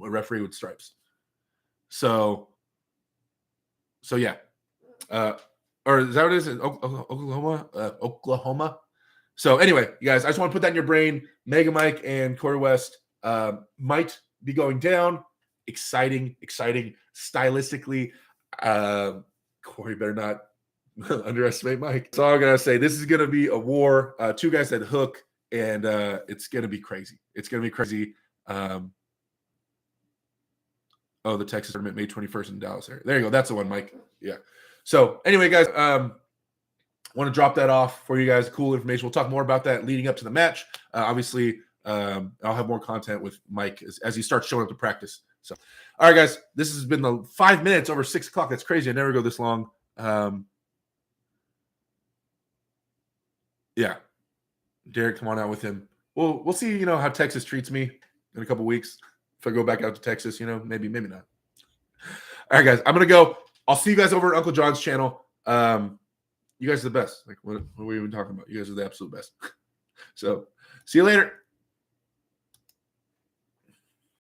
A referee with stripes. So yeah. Or is that what it is? Oklahoma? Oklahoma. So anyway, you guys, I just want to put that in your brain. Mega Mike and Corey West might be going down. Exciting. Stylistically, Corey better not underestimate Mike. That's all I'm going to say. This is going to be a war. Two guys that hook, and it's going to be crazy. The Texas tournament, May 21st in Dallas area. There you go. That's the one, Mike. Yeah. So anyway, guys, want to drop that off for you guys. Cool information. We'll talk more about that leading up to the match. Obviously, I'll have more content with Mike as he starts showing up to practice. So, all right, guys, this has been the 5 minutes over 6 o'clock. That's crazy. I never go this long. Yeah. Derek, come on out with him. We'll see, how Texas treats me in a couple weeks. If I go back out to Texas, maybe not. All right, guys, I'm going to go. I'll see you guys over at Uncle John's channel. You guys are the best. Like, what are we even talking about? You guys are the absolute best. So, see you later.